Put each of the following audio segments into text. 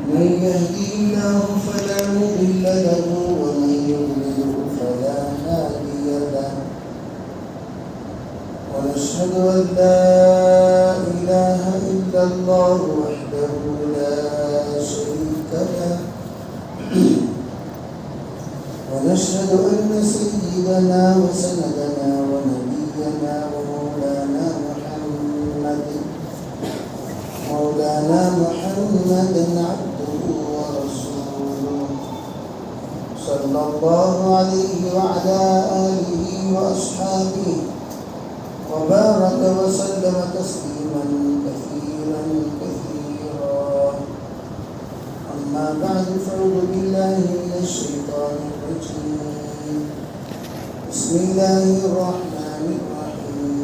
من يهده الله فلا مضل له ومن يضلل فلا هادي له ونشهد أن لا إله إلا الله وحده لا شريك له ونشهد أن سيدنا وسندنا ونبينا ومولانا محمدا عبده ورسوله صلى الله عليه وعلى آله وأصحابه وبارك وسلم تسليما كثيرا أما بعد فأعوذ بالله من الشيطان الرجيم بسم الله الرحمن الرحيم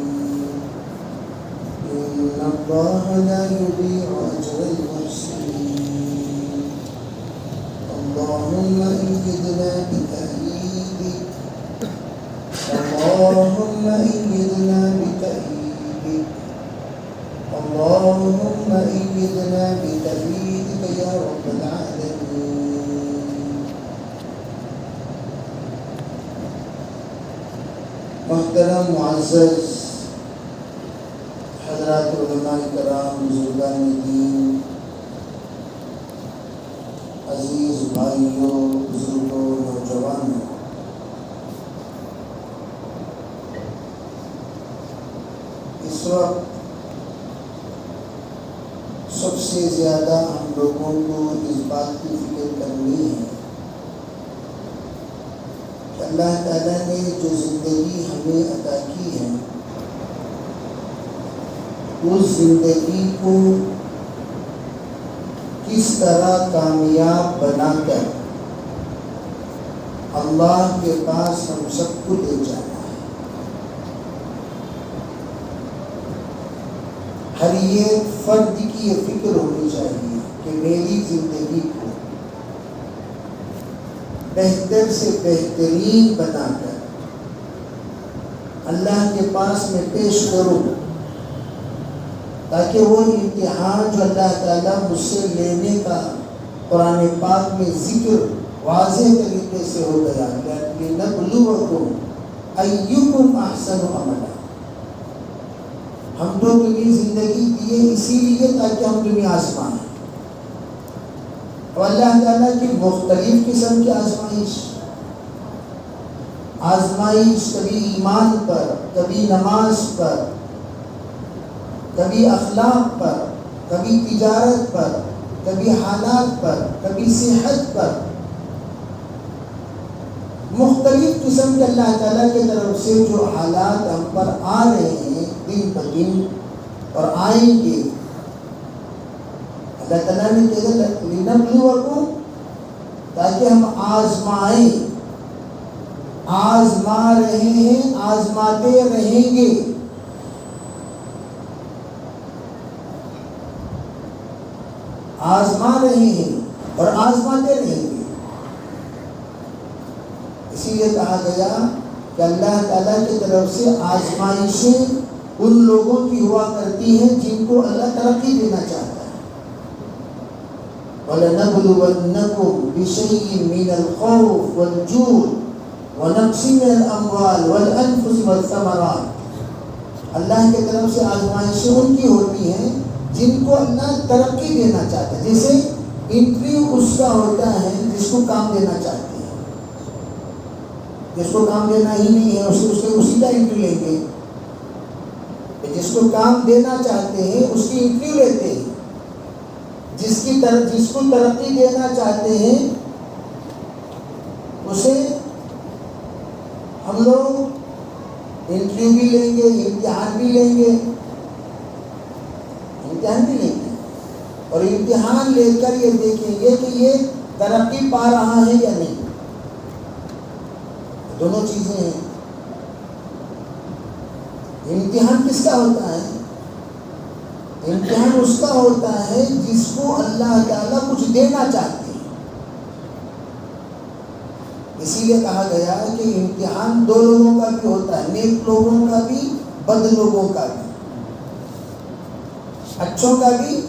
إن الله لا يضيع أجر المحسنين اللهم أيدنا بتأييدك اللهم أيدنا بتأييدك اللهم أيدنا بتأييدك يا رب العالمين. محترم معزز حضرات علماء کرام، بزرگان دین، عزیز بھائیوں، بزرگوں، نوجوانوں، اس وقت سب سے زیادہ ہم لوگوں کو اس بات کی فکر کرنی ہے کہ اللہ تعالیٰ نے جو زندگی ہمیں عطا کی ہے اس زندگی کو کس طرح کامیاب بنا کر اللہ کے پاس ہم سب کو لے جانا ہے۔ ہر ایک فرد کی یہ فکر ہونی چاہیے کہ میری زندگی کو بہتر سے بہترین بنا کر اللہ کے پاس میں پیش کروں، تاکہ وہ امتحان جو اللہ تعالیٰ مجھ سے لینے کا قرآن پاک میں ذکر واضح طریقے سے ہو گیا کہ لنبلوکم ایکم احسن عملا، ہم تو تمہیں زندگی دیے اسی لیے تاکہ ہم تمہیں آزمائیں۔ اور اللہ تعالیٰ کی مختلف قسم کی آزمائش کبھی ایمان پر، کبھی نماز پر، کبھی اخلاق پر، کبھی تجارت پر، کبھی حالات پر، کبھی صحت پر، مختلف قسم کے اللہ تعالیٰ کی طرف سے جو حالات ہم پر آ رہے ہیں دن بدن اور آئیں گے، اللہ تعالیٰ نے کہا لنبلوکم، تاکہ ہم آزمائیں، آزما رہے ہیں، آزماتے رہیں گے۔ آزما رہے ہیں اور آزماتے رہیں گے۔ اسی لیے کہا گیا کہ اللہ تعالیٰ کی طرف سے آزمائشیں ان لوگوں کی ہوا کرتی ہیں جن کو اللہ ترقی دینا چاہتا ہے۔ وَلَنَبْلُوَنَّكُمْ بِشَيْءٍ مِّنَ الْخَوْفِ وَالْجُوعِ وَنَقْصٍ مِّنَ الْأَمْوَالِ وَالْأَنفُسِ وَالثَّمَرَاتِ، اللہ کی طرف سے آزمائشیں ان کی ہوتی ہیں جن کو اللہ ترقی دینا چاہتا ہے۔ جیسے انٹرویو اس کا ہوتا ہے جس کو کام دینا چاہتے ہیں، جس کو کام دینا ہی نہیں ہے اسی کا انٹرویو لیں گے، جس کو کام دینا چاہتے ہیں اس کی انٹرویو لیتے ہیں، جس کو ترقی دینا چاہتے ہیں اسے ہم لوگ انٹرویو بھی لیں گے، امتحان بھی لیں گے، اور امتحان لے کر یہ دیکھیں گے کہ یہ ترقی پا رہا ہے یا نہیں۔ دونوں چیزیں ہیں۔ امتحان کس کا ہوتا ہے؟ امتحان اس کا ہوتا ہے جس کو اللہ تعالیٰ کچھ دینا چاہتے ہیں۔ اسی لیے کہا گیا کہ امتحان دو لوگوں کا بھی ہوتا ہے، نیک لوگوں کا بھی، بد لوگوں کا بھی، اچھوں کا بھی،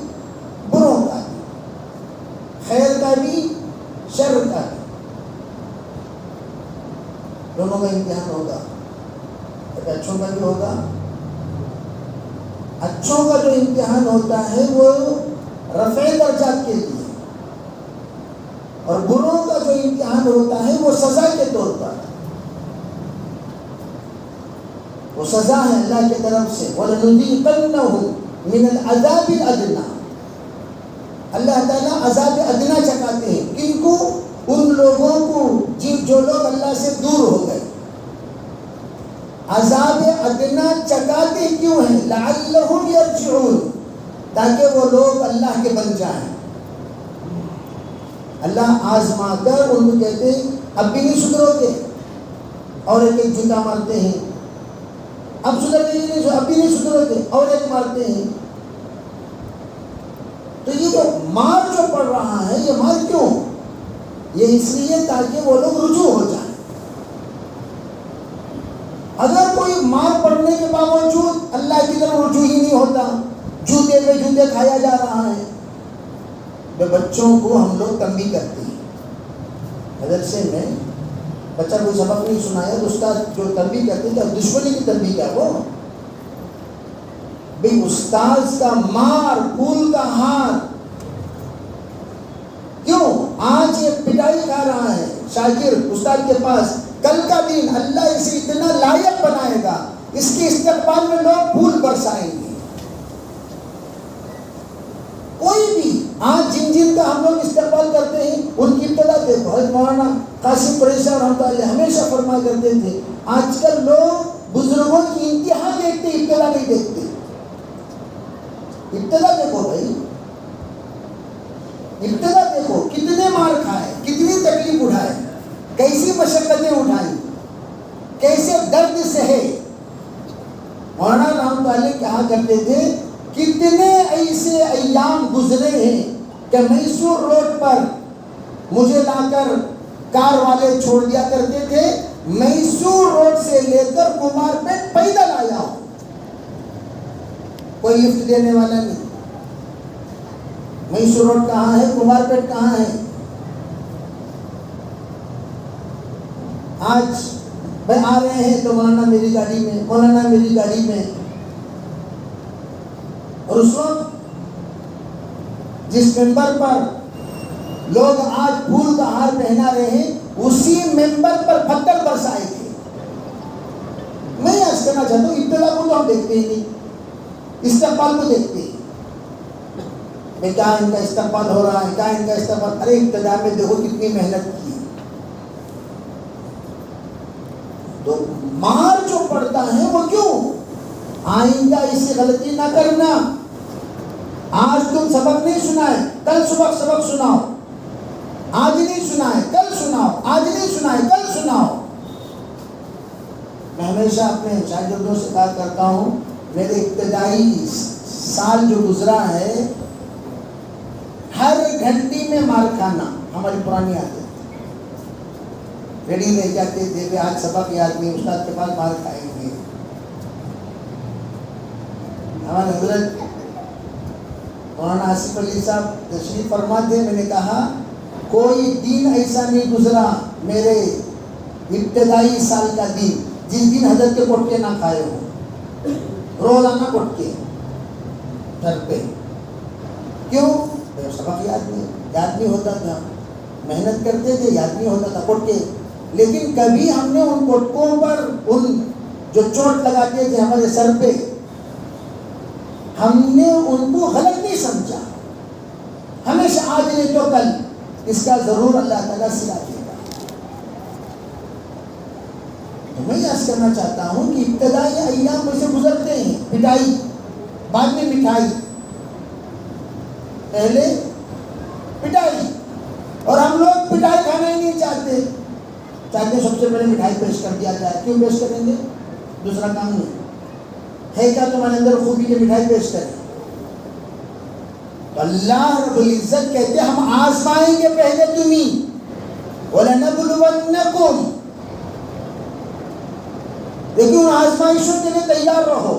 بروں کا بھی، بھی شر کا بھی، دونوں کا امتحان ہوگا۔ اچھوں کا بھی ہوگا۔ اچھوں کا جو امتحان ہوتا ہے وہ رفع درجات کے لیے، اور بروں کا جو امتحان ہوتا ہے وہ سزا کے طور پر، وہ سزا ہے اللہ کی طرف سے۔ وَلَنُذِيقَنَّهُمْ مِنَ الْعَذَابِ الْأَدْنَىٰ، اللہ تعالیٰ عذاب ادنا چکاتے ہیں کن کو؟ ان لوگوں کو جو لوگ اللہ سے دور ہو گئے۔ عذاب ادنا چکاتے کیوں ہیں؟ لعلہم یرجعون، تاکہ وہ لوگ اللہ کے بن جائیں۔ اللہ آزما کر ان کو کہتے ہیں اب بھی نہیں سدھرو گے، اور ایک جوتا مارتے ہیں، اب سدھرنے کی نہیں، اب بھی نہیں سدھرو گے، اور ایک مارتے ہیں۔ تو یہ جو مار جو پڑ رہا ہے، یہ مار کیوں؟ یہ اس لیے تاکہ وہ لوگ رجوع ہو جائیں۔ اگر کوئی مار پڑنے کے باوجود اللہ کی طرف رجوع ہی نہیں ہوتا، جوتے پہ جوتے کھایا جا رہا ہے، تو بچوں کو ہم لوگ تنبیہ کرتے ہیں۔ مدرسے میں بچہ کوئی سبق نہیں سنایا تو استاد جو تنبیہ کرتے ہیں، دشمنی کی تنبیہ کیا وہ؟ بھئی استاذ کا مار، پھول کا ہار، کیوں؟ آج یہ پٹائی کھا رہا ہے شاگرد استاد کے پاس، کل کا دن اللہ اسے اتنا لائق بنائے گا، اس کے استقبال میں لوگ پھول برسائیں گے۔ کوئی بھی آج جن کا ہم لوگ استقبال کرتے ہیں ان کی ابتدا دیکھو۔ حضرت مولانا قاسم قریشی رحمۃ اللہ علیہ ہمیشہ فرمایا کرتے تھے، آج کل لوگ بزرگوں کی انتہا دیکھتے، ابتدا نہیں دیکھتے۔ ابتدا دیکھو بھائی، ابتدا دیکھو، کتنے مار کھائے، کتنی تکلیف اٹھائے، کیسی مشقتیں اٹھائیں، کیسے درد سہے۔ مولانا رحمۃ اللہ علیہ کہا کرتے تھے کتنے ایسے ایام گزرے ہیں کہ میسور روڈ پر مجھے لا کر کار والے چھوڑ دیا کرتے تھے، میسور روڈ سے لے کر کمار پیٹ پیدل آیا ہوں، کوئی لفٹ دینے والا نہیں۔ میسور روڈ کہاں ہے؟ کمار پیٹ کہاں ہے؟ آج بھائی آ رہے ہیں تو مولانا میری گاڑی میں، مولانا میری گاڑی میں، اور اس وقت جس ممبر پر لوگ آج پھول کا ہار پہنا رہے ہیں، اسی ممبر پر پتھر برسائے تھے۔ میں یہ کہنا چاہتا ہوں ابتدا کو تو ہم دیکھتے ہی نہیں، استقبال کو دیکھتے ہیں۔ میں کیا ان کا استقبال ہو رہا ہے، کیا ان کا استقبال، ارے ابتدا میں دیکھو کتنی محنت کی۔ تو مار جو پڑتا ہے وہ کیوں؟ آئندہ اسے غلطی نہ کرنا۔ آج تم سبق نہیں سنائے، کل صبح سبق سناؤ، آج نہیں سنائے کل سناؤ، آج نہیں سنائے کل سناؤ۔ میں ہمیشہ اپنے شاگردوں سے کہا کرتا ہوں، میرے ابتدائی سال جو گزرا ہے، ہر گھنٹی میں مار کھانا ہماری پرانی عادت، ریڈی لے جاتے تھے کہ آج سبق یاد نہیں، استاد کے پاس مار کھائیں گے۔ ہمارے حضرت مولانا آصف علی صاحب تشریف فرما تھے، میں نے کہا کوئی دن ایسا نہیں گزرا میرے ابتدائی سال کا دن جس دن حضرت کے پٹکے نہ کھائے ہوں، روزانہ پٹکے گھر پہ۔ کیوں؟ سبق یاد نہیں ہوتا تھا، محنت کرتے تھے، یاد نہیں ہوتا تھا پٹکے، لیکن کبھی ہم نے ان پٹکوں پر ان جو چوٹ لگاتے تھے ہمارے سر پہ، ہم نے ان کو غلط نہیں سمجھا۔ ہمیشہ آج نہیں تو کل اس کا ضرور اللہ تعالیٰ سلا دے گا۔ تو میں یہ عرض کرنا چاہتا ہوں کہ ابتدائی ایام میں سے گزرتے ہیں، پٹائی، بعد میں مٹھائی، پہلے پٹائی، اور ہم لوگ پٹائی کھانا ہی نہیں چاہتے، چاہتے سب سے پہلے مٹھائی پیش کر دیا جائے۔ کیوں پیش کریں گے؟ دوسرا کام نہیں ہے کیا تمہارے اندر خوبی کی مٹھائی پیش کریں؟ تو اللہ رب العزت کہتے ہم آزمائیں گے پہلے تمہیں، وَلَنَبْلُوَنَّكُمْ، لیکن ان آزمائشوں کے لیے تیار رہو۔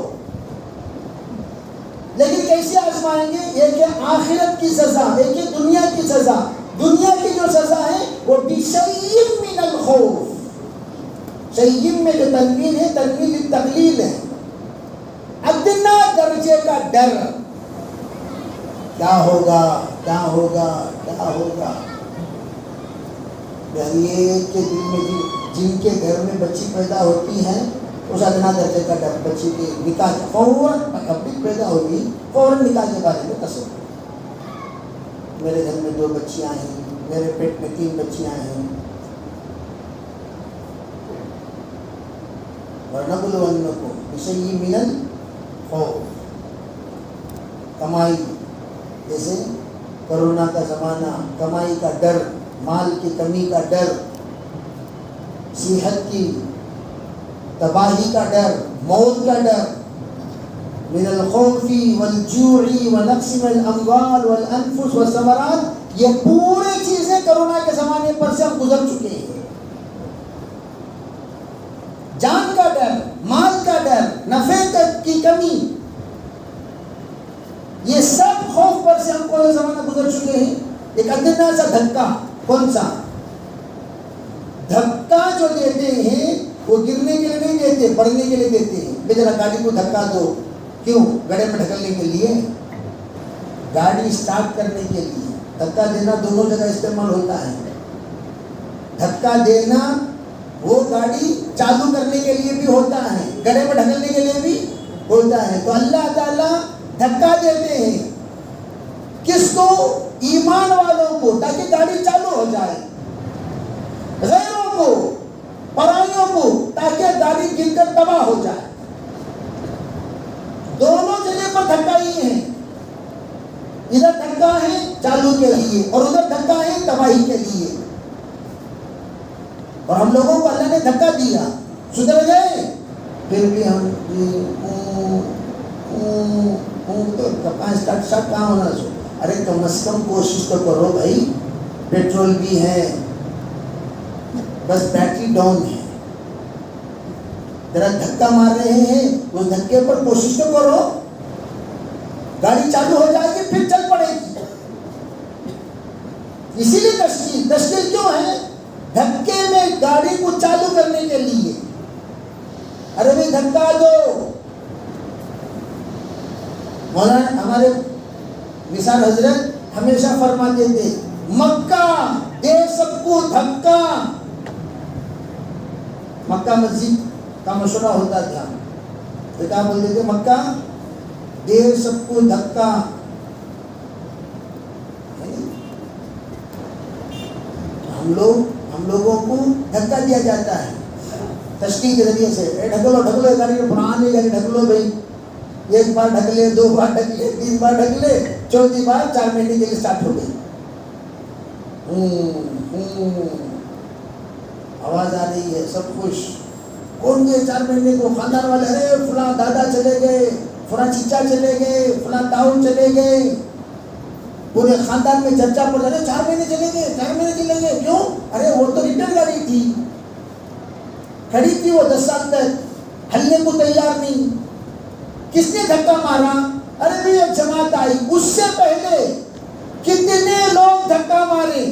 لیکن کیسے آزمائیں گے؟ ایک ہے آخرت کی سزا، ایک ہے دنیا کی سزا۔ دنیا شیئن میں جو تنوین ہے تنوین التقلیل ہے. ادنا درجے کا ڈر، کیا ہوگا کیا ہوگا کیا ہوگا. یہ کے دل میں جن کے گھر میں بچی پیدا ہوتی ہے اس ادنا درجے کا ڈر، بچی کے نکاح فوراً پبلک پیدا ہوگی فوراً نکاح کے بارے میں تصور. میرے گھر میں 2 بچیاں ہیں، میرے پیٹ میں 3 بچیاں ہیں. وَنَبْلُوَنَّكُمْ بِشَيْءٍ مِّنَ الْخَوْفِ، کمائی، جیسے کرونا کا زمانہ، کمائی کا ڈر، مال کی کمی کا ڈر، صحت کی تباہی کا ڈر، موت کا ڈر. من الخوف والجوع ونقص من الاموال والانفس والثمرات، یہ پوری چیزیں کرونا کے زمانے پر سے ہم گزر چکے ہیں. جان کا ڈر، مال کا ڈر، نفع کی کمی، یہ سب خوف پر سے ہم کو یہ زمانہ گزر چکے ہیں. ایک ادنا سا دھکا، کون سا دھکا جو دیتے ہیں وہ گرنے کے لیے نہیں دیتے، پڑھنے کے لیے دیتے ہیں. بے ذرا گاڑی کو دھکا دو، کیوں؟ گڑھے میں ڈھکلنے کے لیے، گاڑی اسٹارٹ کرنے کے لیے. دھکا دینا دونوں جگہ استعمال ہوتا ہے. دھکا دینا وہ گاڑی چالو کرنے کے لیے بھی ہوتا ہے، گڑھے میں ڈھکلنے کے لیے بھی ہوتا ہے. تو اللہ تعالیٰ دھکا دیتے ہیں کس کو؟ ایمان والوں کو، تاکہ گاڑی چالو ہو جائے. غیروں کو، پرائیوں کو، تاکہ گاڑی گر کر تباہ ہو جائے. دونوں جگہ پر دھکا ہی ہے. ادھر دھکا ہے چالو کے لیے اور ادھر دھکا ہے تباہی کے لیے. اور ہم لوگوں کو اللہ نے دھکا دیا، سدھر گئے، پھر بھی ہم اسٹارٹ کہاں ہونا چاہیے. ارے کم از کم کوشش تو کرو بھائی، پیٹرول بھی ہے، بس بیٹری ڈاؤن ہے، ذرا دھکا مار رہے ہیں، اس دھکے پر کوشش تو کرو، گاڑی چالو ہو جائے گی پھر چل پڑے گی. اسی لیے تشکیل کیوں ہے؟ دھکے میں گاڑی کو چالو کرنے کے لیے. ارے بھائی دھکا دو. مولانا ہمارے نثار حضرت ہمیشہ فرماتے تھے، مکہ دے سب کو دھکا. مکہ مسجد کا مشورہ ہوتا تھا تو کیا بولتے تھے؟ مکہ دے سب کو دھکا. ہم لوگوں کو دھکا دیا جاتا ہے تشکیل کے ذریعے سے. ڈھکلو گاڑی میں، پرانی گاڑی ڈھکلو بھائی. 1 بار ڈھک لے، 2 بار ڈھک لے، 3 بار ڈھک لے، 4تھی بار 4 مہینے کے لیے اسٹارٹ ہو گئی. آواز آ رہی ہے، سب خوش. کون گئے 4 مہینے کو؟ خاندان والے. ارے فلاں دادا چلے گئے، فلاں چچا چلے گئے، فلاں تاؤ چلے گئے. پورے خاندان میں چرچا پڑ رہے، 4 مہینے چلے گئے، 4 مہینے چلے گئے. کیوں؟ ارے وہ تو ریٹرن گاڑی تھی، کھڑی تھی وہ 10 سال تک، ہلنے کو تیار نہیں. کس نے دھکا مارا؟ ارے بھی ایک جماعت آئی. اس سے پہلے کتنے لوگ دھکا مارے،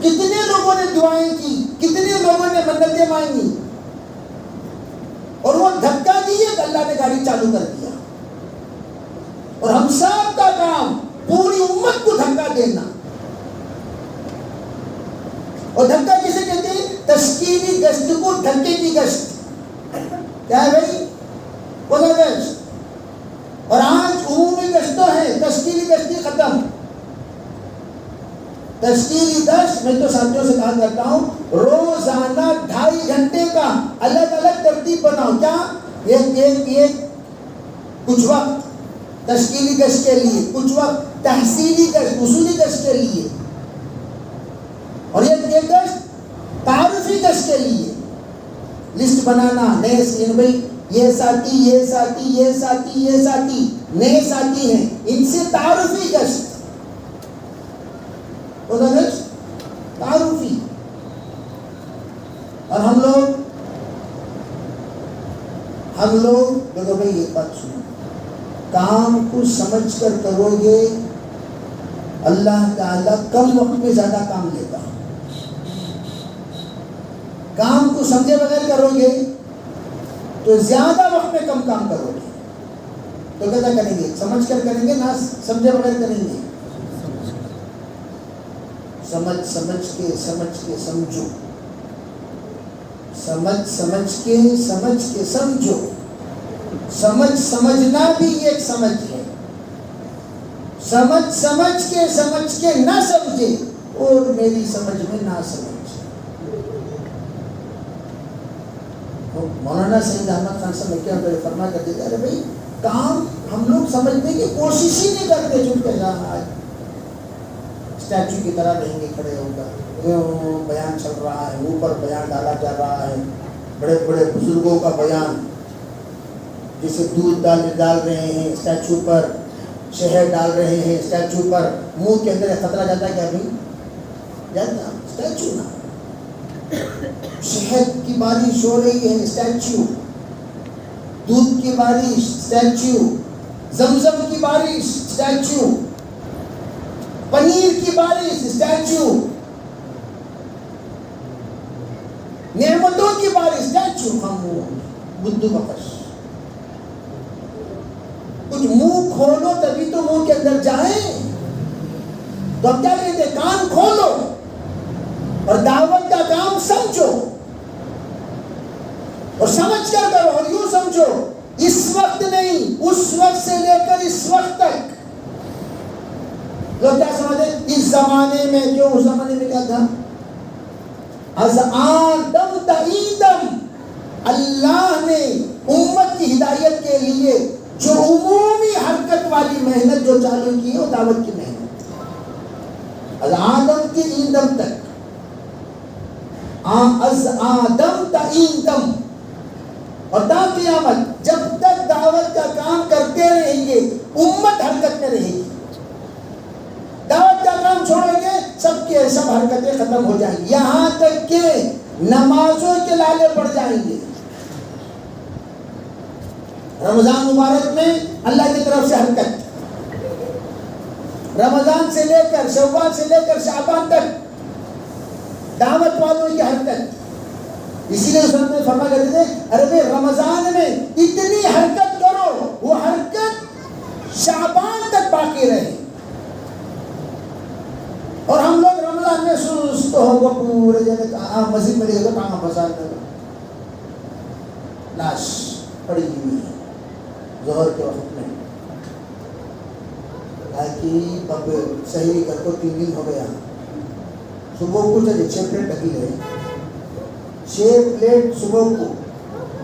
کتنے لوگوں نے دعائیں کی، کتنے لوگوں نے منتیں مانگی، اور وہ دھکا دیے تو اللہ نے گاڑی چالو کر دیا. اور ہم سب کا کام پوری امت کو دھکا دینا. اور دھکا کسے کہتے ہیں؟ تشکیلی گشت کو دھکے کی گشت. کیا ہے بھائی؟ بولا گشت. اور آج عمومی گشتوں ہے، تشکیلی گشتی ختم. تشکیلی گشت میں تو ساتھیوں سے کہا کرتا ہوں، روزانہ 2.5 گھنٹے کا الگ الگ ترتیب بناؤ. کیا؟ ایک کچھ وقت تشکیلی گشت کے لیے، کچھ وقت تحصیلی گشت، اصولی گشت کے لیے، اور ایک گشت تعارفی گشت کے لیے. لسٹ بنانا، نئے سین بھائی یہ ساتھی یہ ساتھی یہ ساتھی یہ ساتھی نئے ساتھی ہیں، ان سے تعارفی گشت. تعارفی. اور ہم لوگ دیکھو بھائی ایک بات سنو، کام کو سمجھ کر کرو گے اللہ تعالیٰ کم وقت میں زیادہ کام لیتا. کام کو کو سمجھے بغیر کرو گے تو زیادہ وقت میں کم کام کرو گے. تو کیسا کریں گے؟ سمجھ کر کریں گے نہ سمجھے بغیر کریں گے؟ سمجھ کے سمجھو. سمجھ کے سمجھو. سمجھنا بھی ایک سمجھ ہے. سمجھ کے نہ سمجھے اور میری سمجھ میں نہ سمجھ. مولانا سید احمد خان صاحب کیا فرما کرتے تھے، ارے بھائی کام ہم لوگ سمجھنے کی کوشش ہی نہیں کرتے، چونکہ جہاں آج اسٹیچو کی طرح رہیں گے کھڑے ہو کر، بیان چل رہا ہے، اوپر بیان ڈالا جا رہا ہے، بڑے بڑے بزرگوں کا بیان، جسے دودھ ڈال رہے ہیں اسٹیچو پر، شہد ڈال رہے ہیں اسٹیچو پر، منہ کے اندر خطرہ جاتا ہے کیا بھائی؟ جاتا اسٹیچو نا. شہد کی بارش ہو رہی ہے اسٹیچو، دودھ کی بارش اسٹیچو، زمزم کی بارش اسٹیچو، پنیر کی بارش اسٹیچو، نعمتوں کی بارش اسٹیچو. ہم بدھو بخش کچھ منہ کھولو تبھی تو منہ کے اندر جائیں. تو اب کیا کہتے ہیں؟ کان کھولو اور دعوت کا کام سمجھو اور سمجھ کر کرو. اور یوں سمجھو اس وقت نہیں، اس وقت سے لے کر اس وقت تک. لوگ کیا سمجھتے اس زمانے میں؟ کیوں اس زمانے میں کیا تھا؟ از آدم تا ایدم اللہ نے امت کی ہدایت کے لیے جو عمومی حرکت والی محنت جو چالو کی ہے وہ دعوت کی محنت. از آدم کے ایندم تک، از آدم تا ایندم، اور تا قیامت جب تک دعوت کا کام کرتے رہیں گے امت حرکت میں رہے گی. دعوت کا کام چھوڑیں گے سب کے سب حرکتیں ختم ہو جائیں گی، یہاں تک کہ نمازوں کے لالے پڑ جائیں گے. رمضان مبارک میں اللہ کی طرف سے حرکت، رمضان سے لے کر شوال سے لے کر شعبان تک دعوت والوں کی حرکت. اسی لیے سنت میں فرما کرتے تھے ارے بھائی رمضان میں اتنی حرکت کرو وہ حرکت شعبان تک باقی رہے. اور ہم لوگ رمضان میں سست ہو وہ پورے جگہ مسجد میں دیکھے تو کہاں بازار کر لاش پڑی ہوئی ہے ظہر کے وقت میں، کہ اب سحری گھر کو 3 دن ہو گیا، صبح کو 6 پلیٹ ڈھکی گئے، 6 پلیٹ صبح کو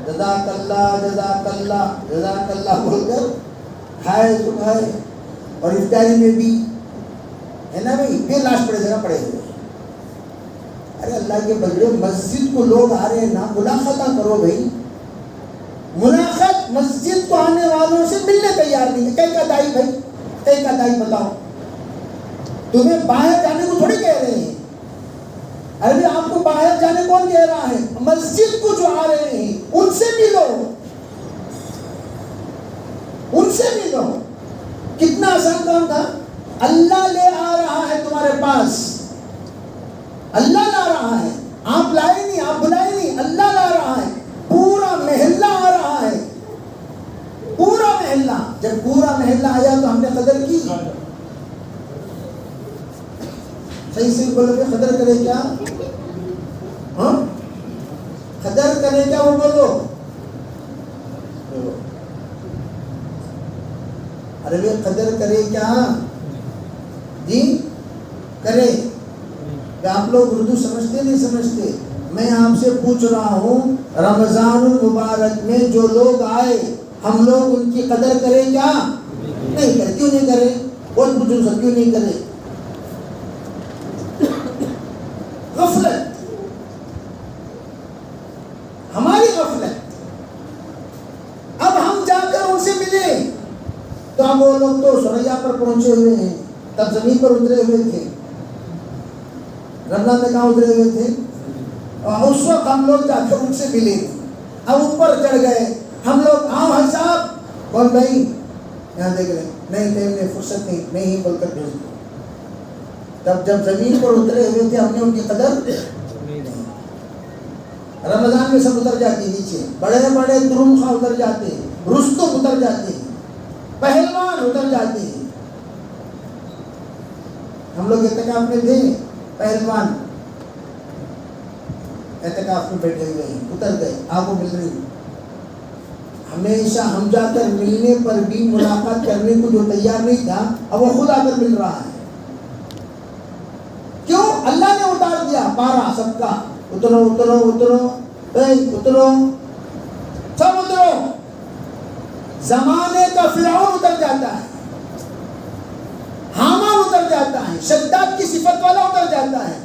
جزاک اللہ جزاک اللہ جزاک اللہ بول کر کھائے تو کھائے. اور افطاری میں بھی ہے نا بھائی، پھر لاش پڑے جگہ پڑے ہوئے. ارے اللہ کے بندے مسجد کو لوگ آ رہے ہیں نا، ملاقاتہ کرو بھائی. ملاقات مسجد کو آنے والوں سے ملنے تیار نہیں ہے. کہیں کا دائی بھائی، کہیں کا دائی بتاؤ، تمہیں باہر جانے کو تھوڑی کہہ رہے ہیں. ارے آپ کو باہر جانے کون کہہ رہا ہے؟ مسجد کو جو آ رہے ہیں ان سے ملو، ان سے ملو. کتنا آسان کام تھا. اللہ لے آ رہا ہے تمہارے پاس، اللہ لا رہا ہے، آپ لائے نہیں، آپ بلائے نہیں، اللہ لا رہا ہے. پورا محلہ آ رہا ہے، پورا محلہ. جب پورا محلہ آیا تو ہم نے قدر کی. صحیح سے بولو کہ قدر کرے کیا؟ ہاں قدر کرے کیا؟ وہ بولو. ارے بھائی قدر کرے کیا جی؟ کرے. آپ لوگ اردو سمجھتے نہیں سمجھتے؟ میں آپ سے پوچھ رہا ہوں رمضان المبارک میں جو لوگ آئے ہم لوگ ان کی قدر کریں کیا؟ نہیں کرے. کیوں نہیں کرے؟ بہت پوچھو سر کیوں نہیں کرے؟ غفلت، ہماری غفلت. اب ہم جا کر ان سے ملے تو اب وہ لوگ تو سریا پر پہنچے ہوئے ہیں، تب زمین پر اترے ہوئے تھے. رمضان میں کہاں اترے ہوئے تھے؟ اور اس وقت ہم لوگ جا کر ان سے ملے. اب اوپر چڑھ گئے ہم لوگ. ہاں بھائی صاحب کون بھائی یہاں دیکھ رہے نہیں تھے، انہیں فرصت نہیں ہی بول کر بھیج دو. تب جب زمین پر اترے ہوئے تھے ہم نے ان کی قدر. رمضان میں سب اتر جاتی نیچے، بڑے بڑے ترم خواہ اتر جاتے ہیں، رستم اتر جاتے ہیں، پہلوان اتر جاتے ہیں. ہم لوگ اعتکاف میں تھے، پہلوان اعتکاف میں بیٹھے ہوئے ہیں، اتر گئے، آپ کو مل رہی. ہمیشہ ہم جا کر ملنے پر بھی ملاقات کرنے کو جو تیار نہیں تھا، اب وہ خود آ کر مل رہا ہے. کیوں؟ اللہ نے اتار دیا پارا سب کا، اترو اترو اترو، اترو سب اترو. زمانے کا فرعون اتر جاتا ہے، حامان اتر جاتا ہے، شداد کی صفت والا اتر جاتا ہے.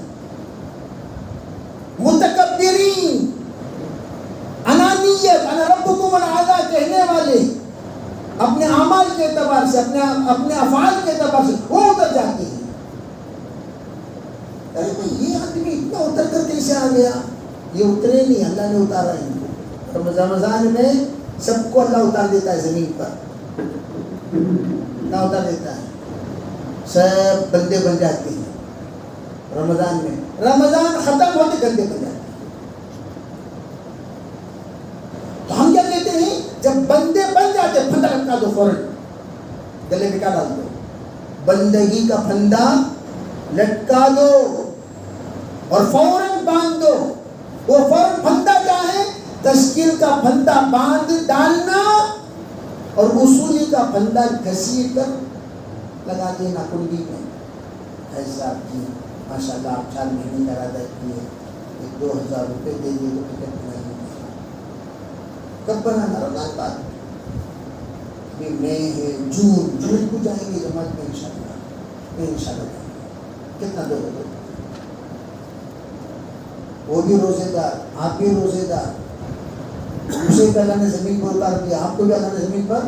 متکبرین، انانیت، انا ربکم الاعلی کہنے والے، اپنے اعمال کے اعتبار سے، اپنے افعال کے اعتبار سے وہ اتر جاتے ہیں. ارے بھائی یہ آدمی اتنا اتر کر کیسے آ گیا؟ یہ اترے نہیں، اللہ نے اتارا ان کو. رمضان میں سب کو اللہ اتار دیتا ہے زمین پر، اللہ اتار دیتا ہے، سب بندے بن جاتے ہیں. رمضان میں، رمضان ختم ہوتے گندے بن جاتے ہیں. تو ہم کیا کہتے ہیں؟ جب بندے بن جاتے پھندا لٹکا دو، فوراً گلے میں کیا ڈال دو؟ بندگی کا پھندا لٹکا دو اور فوراً باندھ دو. وہ فوراً پھندا کیا ہے؟ تشکیل کا پھندا باندھ ڈالنا اور اصولی کا پھندا گھسیٹ کر لگا دینا کنڈی میں. ایسا کی ماشاء اللہ آپ 4 مہینے کا ارادہ کیے، 2000 روپے دے دیے تو ٹکٹ نہیں. کب بنانا؟ رمضان بعد مئی ہے، جون کو جائیں گے جماعت میں انشاءاللہ. کتنا دو گے؟ وہ بھی روزے دار، آپ بھی روزے دار. اسے بھی اللہ نے زمین پر اتار دیا، آپ کو بھی اللہ نے زمین پر.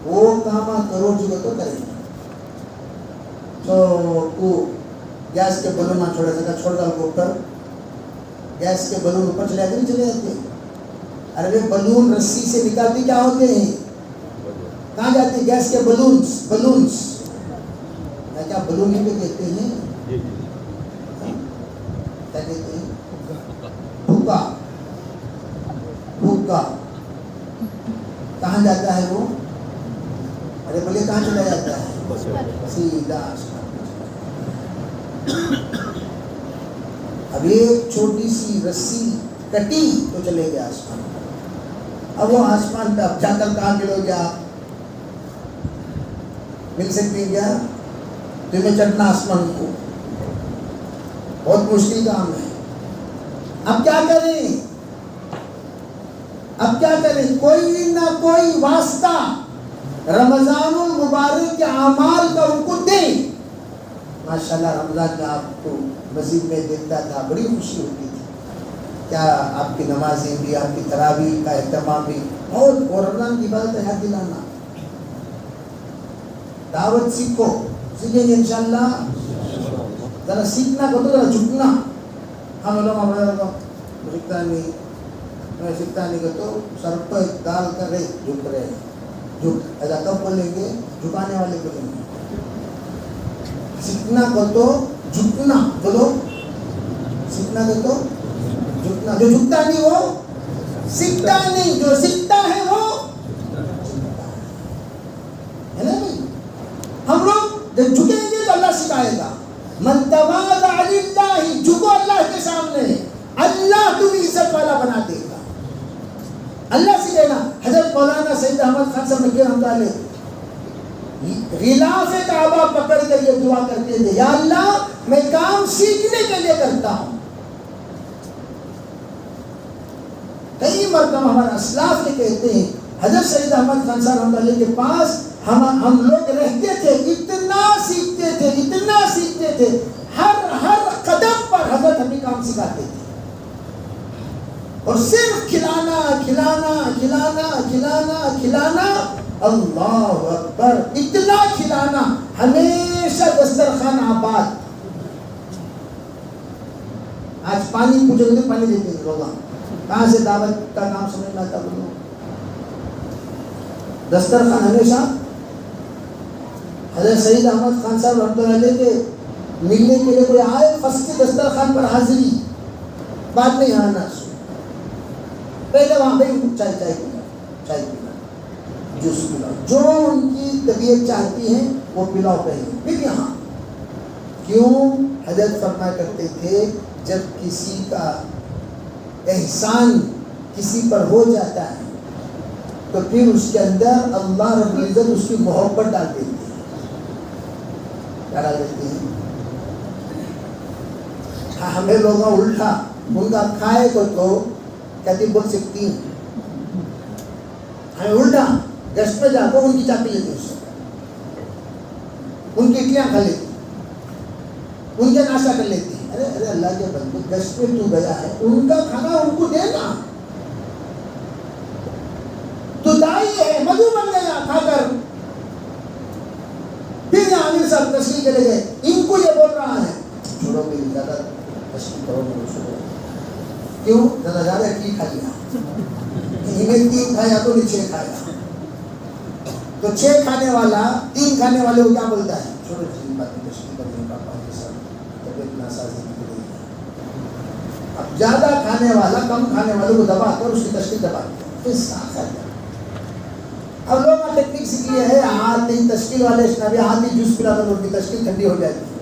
وہ کام کرو جو تو کریں گے. تو گیس کے بلون نہ چھوڑا سکا، چھوڑ ڈال کو اوپر. گیس کے بلون اوپر چلے آتے نہیں چلے جاتے. ارے بلون رسی سے نکالتے کیا ہوتے ہیں؟ کہاں جاتے ہیں گیس کے بلونز؟ کیا بلون ہی کہتے ہیں؟ کیا کہتے ہیں؟ بھوکا. کہاں جاتا ہے وہ؟ ارے بولے کہاں چلا جاتا ہے؟ سیدھا آسمان. اب ایک چھوٹی سی رسی کٹی تو چلے گیا آسمان. اب وہ آسمان پہ اب جا کر کہاں ملو گے آپ؟ مل سکتے کیا؟ تمہیں چڑھنا آسمان کو بہت مشکل کام ہے. اب کیا کریں؟ کوئی نہ کوئی واسطہ رمضان المبارک کے اعمال کا ان کو دیں. ماشاءاللہ رمضان میں آپ کو مسجد میں دیکھتا تھا، بڑی خوشی ہوتی تھی. کیا آپ کی نمازیں بھی، آپ کی تراویح کا اہتمام بھی، اور رمضان کی عبادت یاد دلانا. دعوت سیکھیں گے انشاءاللہ. ذرا سیکھنا کو تو ذرا جھکنا. ہم لوگ سیکھتا نہیں کہ تو سر پر ڈال کر جھک رہے ہیں. جھک ایسا کب بولیں گے؟ جھکانے والے بولیں گے. سیکھنا کو تو جھکنا بولو. سیکھنا کو تو جھکنا. جو جھکتا نہیں وہ سیکھتا نہیں، جو سیکھتا ہے وہ ہے نا بھائی. ہم لوگ جب جھکیں گے تو اللہ سکھائے گا. من تواضع للہ، جھکو اللہ کے سامنے، اللہ تمہیں عزت والا بنا دے گا. اللہ سے کہنا. حضرت مولانا سید احمد خان صاحب نقی رحمۃ اللہ غلاف کعبہ پکڑ کر یہ دعا کرتے تھے، یا اللہ میں کام سیکھنے کے لیے کرتا ہوں. کئی مرتبہ ہمارے اسلاف نے کہتے ہیں حضرت سید احمد خان صاحب رحمۃ اللہ کے پاس ہم لوگ رہتے تھے، اتنا سیکھتے تھے. ہر قدم پر حضرت ہمیں کام سکھاتے تھے. اور صرف کھلانا. اللہ اکبر، اتنا کھلانا، ہمیشہ دسترخوان آباد. آج پانی پوچھو تو پانی دیتے ہیں لوگ. کہاں سے دعوت کا نام سمجھ میں آتا بولو؟ دسترخوان ہمیشہ. حضرت سید احمد خان صاحب رحمۃ اللہ علیہ کے ملنے کے لیے کوئی آئے، فصل دسترخوان پر حاضری. بعد میں یہاں نہ سو، پہلے وہاں پہ چائے پینا، جوس پلاؤ، جو ان کی طبیعت چاہتی ہے وہ پلاؤ پہلے، پھر یہاں۔ کیوں؟ حضرت فرمایا کرتے تھے جب کسی کا احسان کسی پر ہو جاتا ہے تو پھر اس کے اندر اللہ رب العزت اس کی محبت ڈال دیتی ہے۔ ڈال دیتی ہے۔ ہمیں لوگوں الٹا ان کا کھائے کو تو کہتی بول سکتی ہیں، ہمیں الٹا گشت پہ جا کر ان کی چاپی لیتی، اس سے ان کی اٹلیاں کھا لیتی، ان کے ناشتہ کر لیتی۔ ارے اللہ کے بندے، گشت پہ تو گیا ہے، ان کا کھانا ان کو دینا، تو دائی ہے، مدعو بن گیا کھا کر۔ پھر یہ عامر صاحب تشریح چلے گئے، ان کو یہ بول رہا ہے چھوڑو میری زیادہ تشریح کرو میرے چھوڑو، کیوں؟ زیادہ کی کھا لیا، انہیں 3 کھایا تو نے 6 کھایا، تو 6 کھانے والا 3 کھانے والے کو کیا بولتا ہے؟ چھوڑو جی بات میں تشریح کریں پاپا کے ساتھ، طبیعت ناسازی کی رہی ہے۔ اب زیادہ کھانے والا کم کھانے والے کو دبا کر اس کی تشریح دبا دیا، پھر ساتھ آ جاتا۔ اب لوگ ٹیکنیک سیکھ لیے ہے، ہاتھ نہیں تشکیل والے ابھی ہاتھ ہی جوس پلا کر ان کی تشکیل ٹھنڈی ہو جاتی ہے۔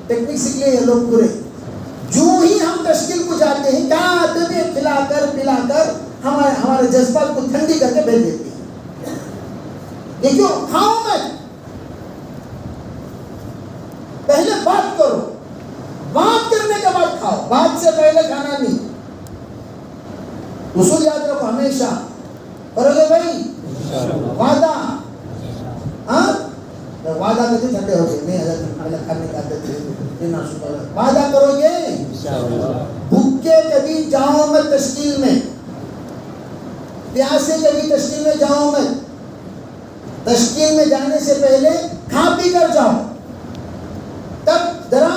ٹیکنیک سیکھ لیے یہ لوگ پورے، جو ہی ہم تشکیل کو جاتے ہیں کیا ادبی کھلا کر پلا کر ہمارے جذبات کو ٹھنڈی کر کے بھیج دیتے ہیں۔ دیکھو کھاؤ میں پہلے بات کرو، بات کرنے کے بعد کھاؤ، بات سے پہلے کھانا نہیں۔ اصول یاد رکھو ہمیشہ، کرو گے بھائی وعدہ؟ ہاں وعدہ کرتے ٹھنڈے ہو گئے، نہیں حضرت پہلے کھانے کا عادت ہے، وعدہ کرو گے؟ بھوکے کبھی جاؤں میں تشکیل میں، پیاسے کبھی تشکیل میں جاؤں میں، تشکیل میں جانے سے پہلے کھا پی کر جاؤ، تب ذرا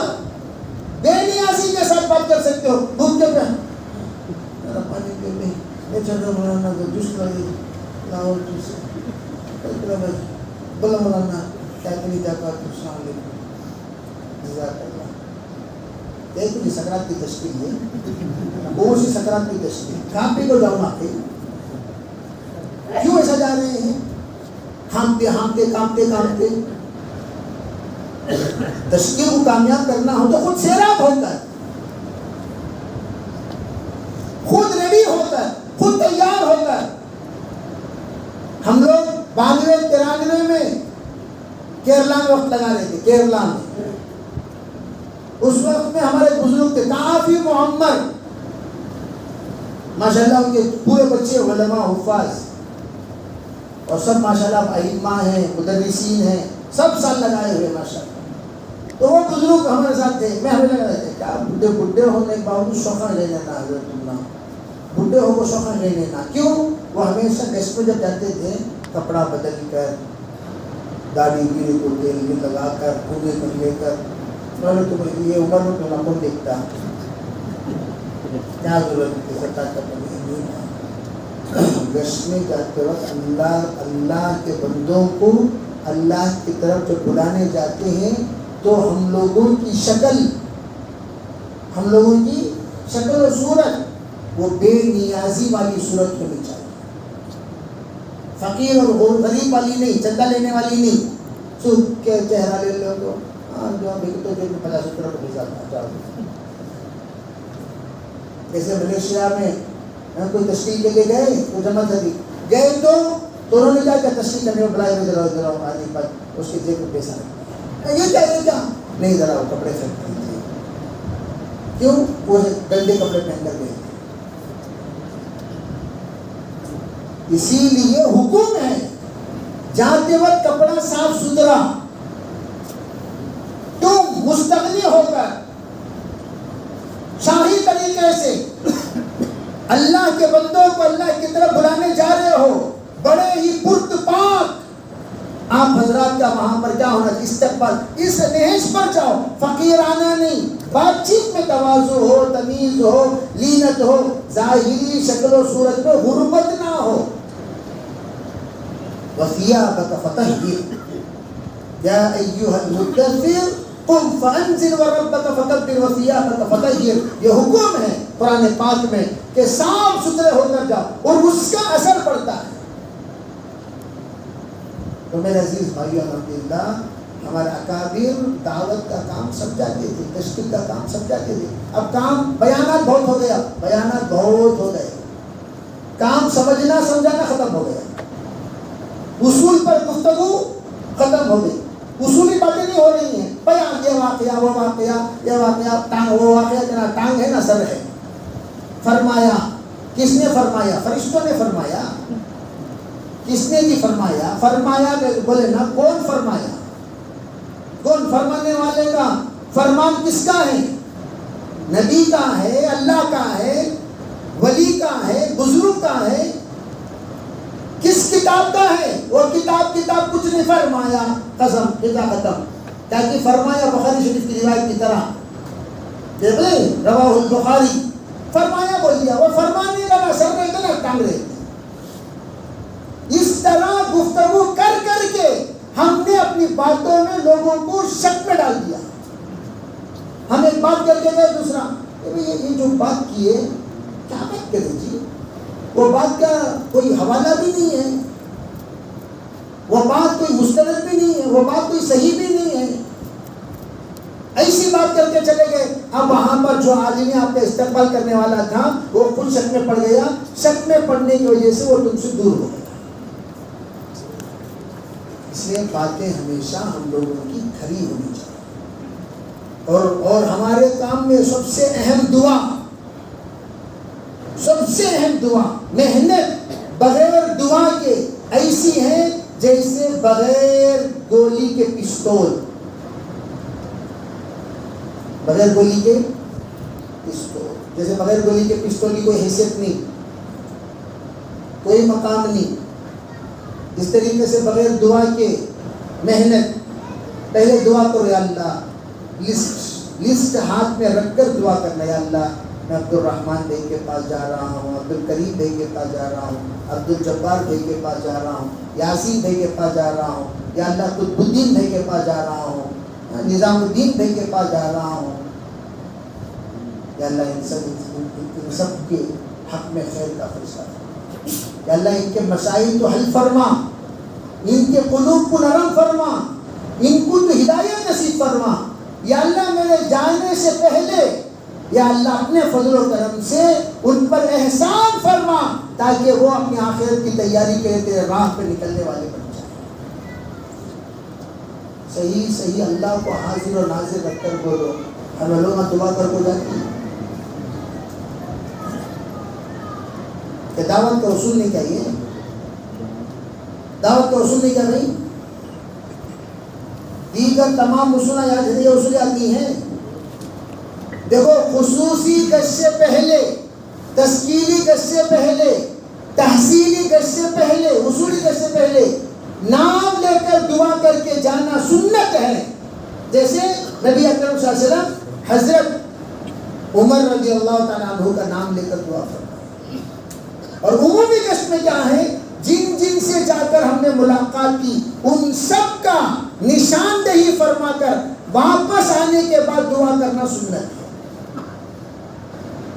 بے نیازی کے ساتھ بات کر سکتے ہو۔ بھوک کے پہ پانی پی لیں، مولانا کو جوس لاؤ، جوس بولا مولانا کیا کریں جاتا، السلام علیکم جزاک اللہ۔ دیکھو جی سکرات کی تشکیل ہے، بہت سی سکرات کی تشکیل، کھا پی کو جاؤ نہ پہ، کیوں ایسا جا رہے ہیں؟ ہانپتے ہانپتے کانپتے کانپتے۔ تشکیل کو کامیاب کرنا ہو تو خود سیراب ہو کر، خود ریڈی ہو کر، خود تیار ہو کر۔ ہم لوگ 92-93 میں کیرلا میں وقت لگا رہے تھے، کیرلا میں اس وقت میں ہمارے بزرگ تھے کافی معمر، ماشاءاللہ ان کے پورے بچے علماء حفاظ اور سب ماشاءاللہ ائمہ ہیں، مدرسین ہیں، سب سال لگائے ہوئے ماشاءاللہ۔ تو وہ بزرگ ہمارے ساتھ تھے، میں ہمیں لگا رہے تھے کیا بڈھے ہونے کے باوجود شوقاً لے لینا حضرت اللہ، بڈھے ہو کو شوقاً لے لینا۔ کیوں؟ وہ ہمیشہ گیس پہ جب جاتے تھے کپڑا بدل کر، داڑھی گیرے کو تیل میں لگا کر، پورے کر لے کر، یہ عمر میں تو نہ دیکھتا کیا ضرورت ہے سرکار کا نہیں تھا۔ گشت میں جاتے وقت اللہ کے بندوں کو اللہ کی طرف جب بلانے جاتے ہیں تو ہم لوگوں کی شکل و صورت وہ بے نیازی والی صورت ہونی چاہیے، فقیر اور غریب والی نہیں، چندہ لینے والی نہیں، سود کے چہرہ لے لو تو جو تو جو 50 روپے جاتا۔ جیسے ملیشیا میں کوئی تشکیل کے لیے گئے تو جمع دی گئے تو انہوں نے کیا تشکیل کرنے میں بلائے ہوئے ذرا آنے پر اس کے جیب میں پیسہ رکھا، یہ کیا نہیں، ذرا وہ کپڑے پھینک دیجیے، کیوں؟ وہ گندے کپڑے پہن کر گئے۔ اسی لیے حکم ہے جاتے وقت کپڑا صاف ستھرا، تم مستغنی ہو کر شاہی طریقے سے اللہ کے بندوں کو اللہ کی طرف بلانے جا رہے ہو، بڑے ہی پاک آپ حضرات کا وہاں پر کیا ہونا، استقبال اس نہج پر جاؤ، فقیرانہ نہیں، بات چیت میں تواضع ہو، تمیز ہو، لینت ہو، ظاہری شکل و صورت میں غربت نہ ہو۔ وَثِيَابَكَ فَطَهِّرْ يَا أَيُّهَا الْمُدَّثِّرُ قم فانذر وربک فکبر وثیابک فطہر، یہ حکم ہے قرآن پاک میں کہ صاف ستھرے ہو کر جاؤ، اور اس کا اثر پڑتا ہے۔ تو میرے عزیز بھائیو الحمدللہ ہمارے اکابر دعوت کا کام سمجھاتے تھے، تشکیل کا کام سمجھاتے تھے۔ اب کام بیانات بہت ہو گیا، بیانات بہت ہو گئے، کام سمجھنا سمجھانا ختم ہو گیا، اصول پر گفتگو ختم ہو گئی، اصولی باتیں نہیں ہو رہی ہیں، بیان یہ واقعہ وہ واقعہ، یہ واقعہ ٹانگ وہ واقعہ، نہ ٹانگ ہے نہ سر ہے۔ فرمایا، کس نے فرمایا؟ فرشتوں نے فرمایا۔ کس نے جی فرمایا؟ فرمایا بولے نا، کون فرمایا؟ کون فرمانے والے کا فرمان کس کا ہے؟ نبی کا ہے، اللہ کا ہے، ولی کا ہے، بزرگ کا ہے، کس کتاب کا ہے؟ وہ کتاب کچھ نہیں فرمایا، قسم خدا ختم، تاکہ فرمایا بخاری شریف کی روایت کی طرح دیکھ لیں، رواہ البخاری، فرمایا بول دیا، وہ فرمانے کا نہ سر رہے گا نہ ٹانگ رہے گا۔ اس طرح گفتگو کر کر کے ہم نے اپنی باتوں میں لوگوں کو شک میں ڈال دیا۔ ہم ایک بات کر کے گئے، دوسرا یہ جو بات کی ہے کیا بات کرے جی، وہ بات کا کوئی حوالہ بھی نہیں ہے، وہ بات کوئی مستند بھی نہیں ہے، وہ بات کوئی صحیح بھی نہیں ہے، ایسی بات کر کے چلے گئے۔ اب وہاں پر جو عالم آپ کا استقبال کرنے والا تھا وہ خود شک میں پڑ گیا، شک میں پڑنے کی وجہ سے وہ تم سے دور ہو گیا۔ اس لیے باتیں ہمیشہ ہم لوگوں کی کھری ہونی چاہیے، اور ہمارے کام میں سب سے اہم دعا، سب سے اہم دعا، محنت بغیر دعا کے ایسی ہے جیسے بغیر گولی کے پستول، بغیر گولی کے پستول، جیسے بغیر گولی کے پستول کی کوئی حیثیت نہیں، کوئی مقام نہیں، اس طریقے سے بغیر دعا کے محنت، پہلے دعا کرو یا اللہ، لسٹ ہاتھ میں رکھ کر دعا کرنا، یا اللہ میں عبد الرحمن بھائی کے پاس جا رہا ہوں، عبد الکریم بھائی کے پاس جا رہا ہوں، عبد الجبار بھائی کے پاس جا رہا ہوں، یاسین بھائی کے پاس جا رہا ہوں، یا اللہ قطب الدین بھائی کے پاس جا رہا ہوں، نظام الدین بھائی کے پاس جا رہا ہوں، یا اللہ ان سب کے حق میں خیر کا فیصلہ فرما، یا اللہ ان کے مسائل تو حل فرما، ان کے قلوب کو نرم فرما، ان کو تو ہدایت نصیب فرما، یا اللہ میرے جانے سے پہلے یا اللہ اپنے فضل و کرم سے ان پر احسان فرما، تاکہ وہ اپنی آخرت کی تیاری کے لیے تیرے راہ پہ نکلنے والے بن جائیں۔ صحیح صحیح اللہ کو حاضر و ناظر رکھ کر بولو، ہمیں لوگ دعا کر ہو جاتی ہے کہ دعوت کا اصول نہیں چاہیے، دعوت کا اصول نہیں کیا نہیں، دیگر تمام اصول یاد ہے، یہ اصول یاد نہیں ہے۔ دیکھو، خصوصی گشت سے پہلے، تشکیلی گشت سے پہلے، تحصیلی گشت سے پہلے، اصولی گشت سے پہلے نام لے کر دعا کر کے جانا سنت ہے۔ جیسے نبی اکرم صلی اللہ علیہ وسلم حضرت عمر رضی اللہ تعالیٰ عنہ کا نام لے کر دعا فرمائی، اور عمومی گشت میں کیا ہے، جن جن سے جا کر ہم نے ملاقات کی ان سب کا نشاندہی فرما کر واپس آنے کے بعد دعا کرنا سنت ہے۔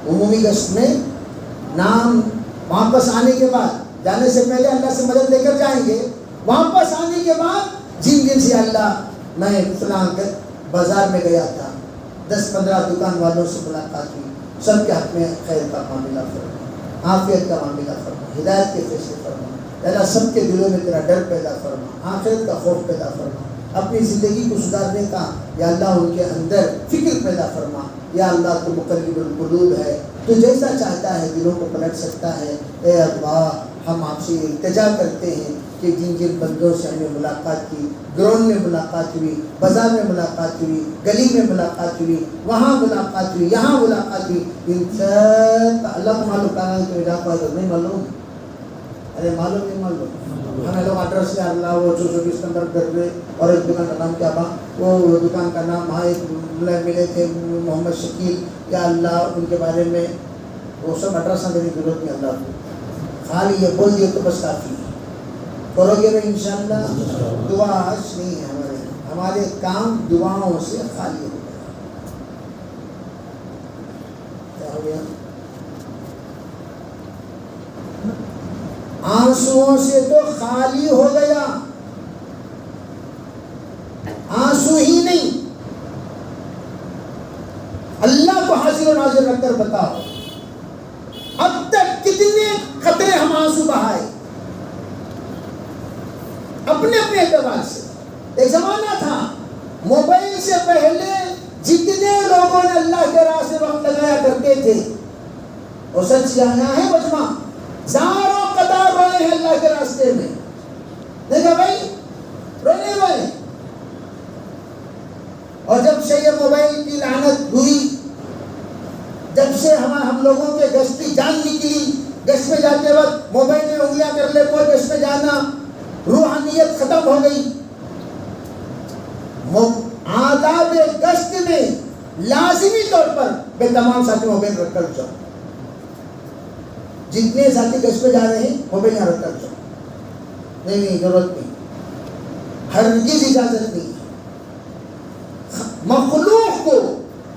عمومی گشت میں نام واپس آنے کے بعد، جانے سے پہلے اللہ سے مدد لے کر جائیں گے، واپس آنے کے بعد جن جن سے اللہ میں فلاں بازار میں گیا تھا، 10-15 دکان والوں سے ملاقات ہوئی، سب کے حق میں خیر کا معاملہ فرما، عافیت کا معاملہ فرما، ہدایت کے فیصلے فرما، اللہ سب کے دلوں میں تیرا ڈر پیدا فرما، آخرت کا خوف پیدا فرما، اپنی زندگی کو سدھارنے کا یا اللہ ان کے اندر فکر پیدا فرما، یا اللہ تو مقلب القلوب ہے، تو جیسا چاہتا ہے دلوں کو پلٹ سکتا ہے۔ اے اللہ، ہم آپ سے التجا کرتے ہیں کہ جن جن بندوں سے ہمیں ملاقات کی، گراؤنڈ میں ملاقات ہوئی، بازار میں ملاقات ہوئی، گلی میں ملاقات ہوئی، وہاں ملاقات ہوئی، یہاں ملاقات ہوئی، ان سب کا اللہ کو معلوم کرنا ہے کہ میرا کوئی نہیں معلوم، ارے معلوم نہیں معلوم، ہمیں لوگ ایڈریس یا اللہ وہ 220 نمبر کر رہے، اور ایک دکان کا نام کیا تھا، وہ دکان کا نام، وہاں ایک ملے تھے محمد شکیل، یا اللہ ان کے بارے میں وہ سب ایڈریس دینے کی ضرورت نہیں، اللہ کو خالی یہ بول دیے تو بس کافی ہے، کرو گے نا انشاءاللہ، دعا آج نہیں ہے ہمارے ہمارے کام دعاؤں سے خالی ہو گیا. کیا ہو گیا؟ آنسوؤں سے تو خالی ہو گیا. آنسو ہی نہیں، اللہ کو حاضر و ناظر رکھ کر بتاؤ اب تک کتنے قطرے ہم آنسو بہائے اپنے اپنے اعتبار سے. ایک زمانہ تھا موبائل سے پہلے جتنے لوگوں نے اللہ کے راستے وقت لگایا کرتے تھے، اور سچ جانا ہے مجمع ہزاروں قطار روئے ہیں اللہ کے راستے میں. دیکھا بھائی رونے والے. اور جب سے یہ موبائل کی لعنت ہوئی، جب سے ہم لوگوں کے گشتی جان نکلی، گشت میں جاتے وقت موبائل میں انگلیاں کر لے کوئی گشت میں جانا، روحانیت ختم ہو گئی. آداب گشت میں لازمی طور پر بے تمام ساتھی موبائل رکھ کر جاؤ. جتنے ساتھی گشت میں جا رہے ہیں موبائل یہاں رکھ کر جاؤ. نہیں ضرورت نہیں، ہرگز اجازت نہیں. مخلوق کو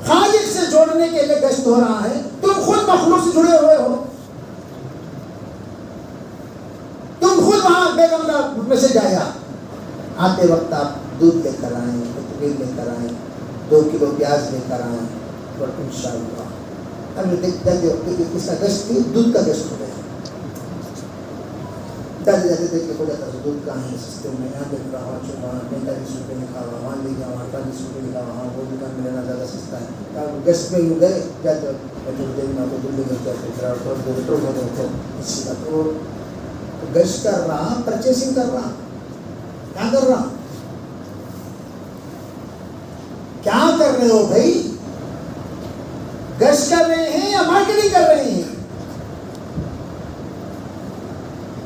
خالق سے جوڑنے کے لیے گشت ہو رہا ہے. تم خود مخلوق سے جڑے ہوئے ہو. تم خود وہاں بیگم کا میسج آیا، آتے وقت آپ دودھ لے کر آئیں، تقریر لے کر آئیں، 2 کلو پیاز لے کر آئیں، اور انشاءاللہ ابھی دیکھتے کہ کس کا گشت تھی، دودھ کا گشت ہو گیا. ڈالے جاتے دیکھ کے ہو جاتا ہے دودھ کہاں ہے سستے میں، یہاں دیکھ رہا ہوں 45 روپئے لکھا ہوا، وہاں لے گیا وہاں 48 روپئے لکھا ہوا، وہاں وہ دکان میں لینا زیادہ سستا ہے. گشت میں یوں گئے جاتے تو گشت کر رہا، پرچیسنگ کر رہا، کیا کر رہا، کیا کر رہے ہو بھائی؟ گشت کر رہے ہیں یا مارکیٹنگ کر رہے ہیں؟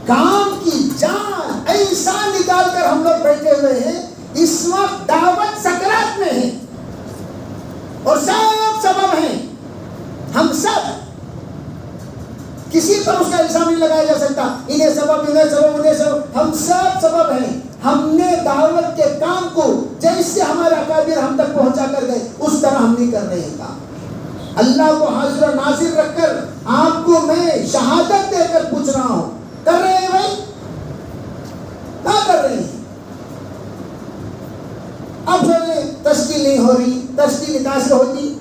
کام کی جان ایسا نکال کر ہم لوگ بیٹھے ہوئے ہیں. اس وقت دعوت سکرات میں ہے اور سب سبب ہیں. ہم سب کسی پر اس کا الزام نہیں لگایا جا سکتا انہیں سبب انہیں سبب انہیں سبب. ہم سب سبب ہیں. ہم نے دعوت کے کام کو جیسے ہمارے اکابر ہم تک پہنچا کر گئے اس طرح ہم نہیں کر رہے ہیں کام. اللہ کو حاضر و ناظر رکھ کر آپ کو میں شہادت دے کر پوچھ رہا ہوں، کر رہے ہیں بھائی؟ کیا کر رہے ہیں؟ اب تشکیل نہیں ہو رہی. تشکیل کہاں سے ہوتی؟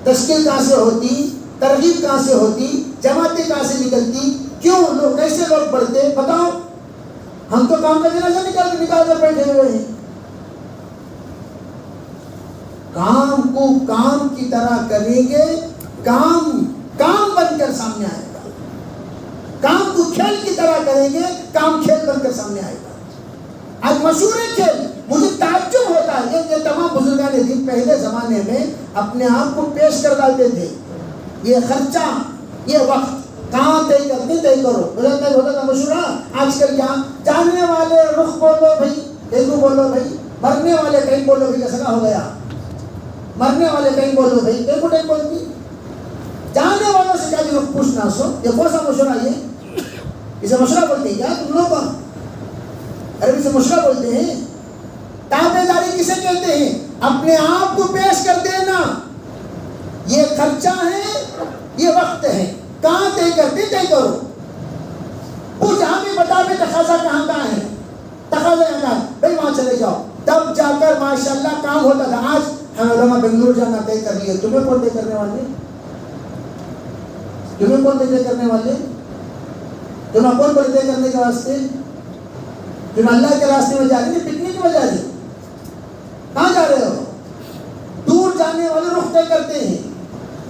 تشکیل کہاں سے ہوتی؟ ترغیب کہاں سے ہوتی؟ جماعتیں کہاں سے نکلتی؟ کیوں لوگ کیسے لوگ بڑھتے؟ بتاؤ. ہم تو کام کا جنازہ نکال کر بیٹھے ہوئے ہیں. کام کو کام کی طرح کریں گے، کام کام بن کر سامنے آئے گا. کام کو کھیل کی طرح کریں گے، کام کھیل بن کر سامنے آئے گا. آج مشہور ہے کھیل. مجھے تعجب ہوتا ہے یہ تمام بزرگان دین پہلے زمانے میں اپنے آپ کو پیش کر ڈالتے تھے. یہ خرچہ، یہ وقت کہاں طے کرو. ہوتا تھا مشہور. آج کل کیا جانے والے رخ بولو بھائی، تیلگو بولو بھائی، مرنے والے کہیں بولو بھائی. کیسا ہو گیا؟ مرنے والے کہیں بولو بھائی، تیلگو ٹائم بولتی. جانے والوں سے کیا رخ پوچھنا سو. یہ کون سا مشورہ؟ یہ اسے مشورہ بولتے ہیں کیا تم لوگ؟ عربی سے مشورہ بولتے ہیں. تابع داری کسے کہتے ہیں؟ اپنے آپ کو پیش کر دینا. یہ خرچہ ہے، یہ وقت ہے. کہاں طے کرتے طے کرو. پوچھ ہمیں بتا بھی تقاضا کہاں ہے. تقاضا یہاں بھائی وہاں چلے جاؤ. تب جا کر ماشاءاللہ کام ہوتا تھا. آج ہم علماء بنگلور جانا طے کر لیے. تمہیں کون طے کرنے والے؟ تمہیں کون طے کرنے والے؟ تمہیں کون طے کرنے کے واسطے؟ تم اللہ کے راستے میں جا رہے ہیں، پکنک میں جا رہے ہیں. کہاں جا رہے ہو؟ دور جانے والے رخ طے کرتے ہیں.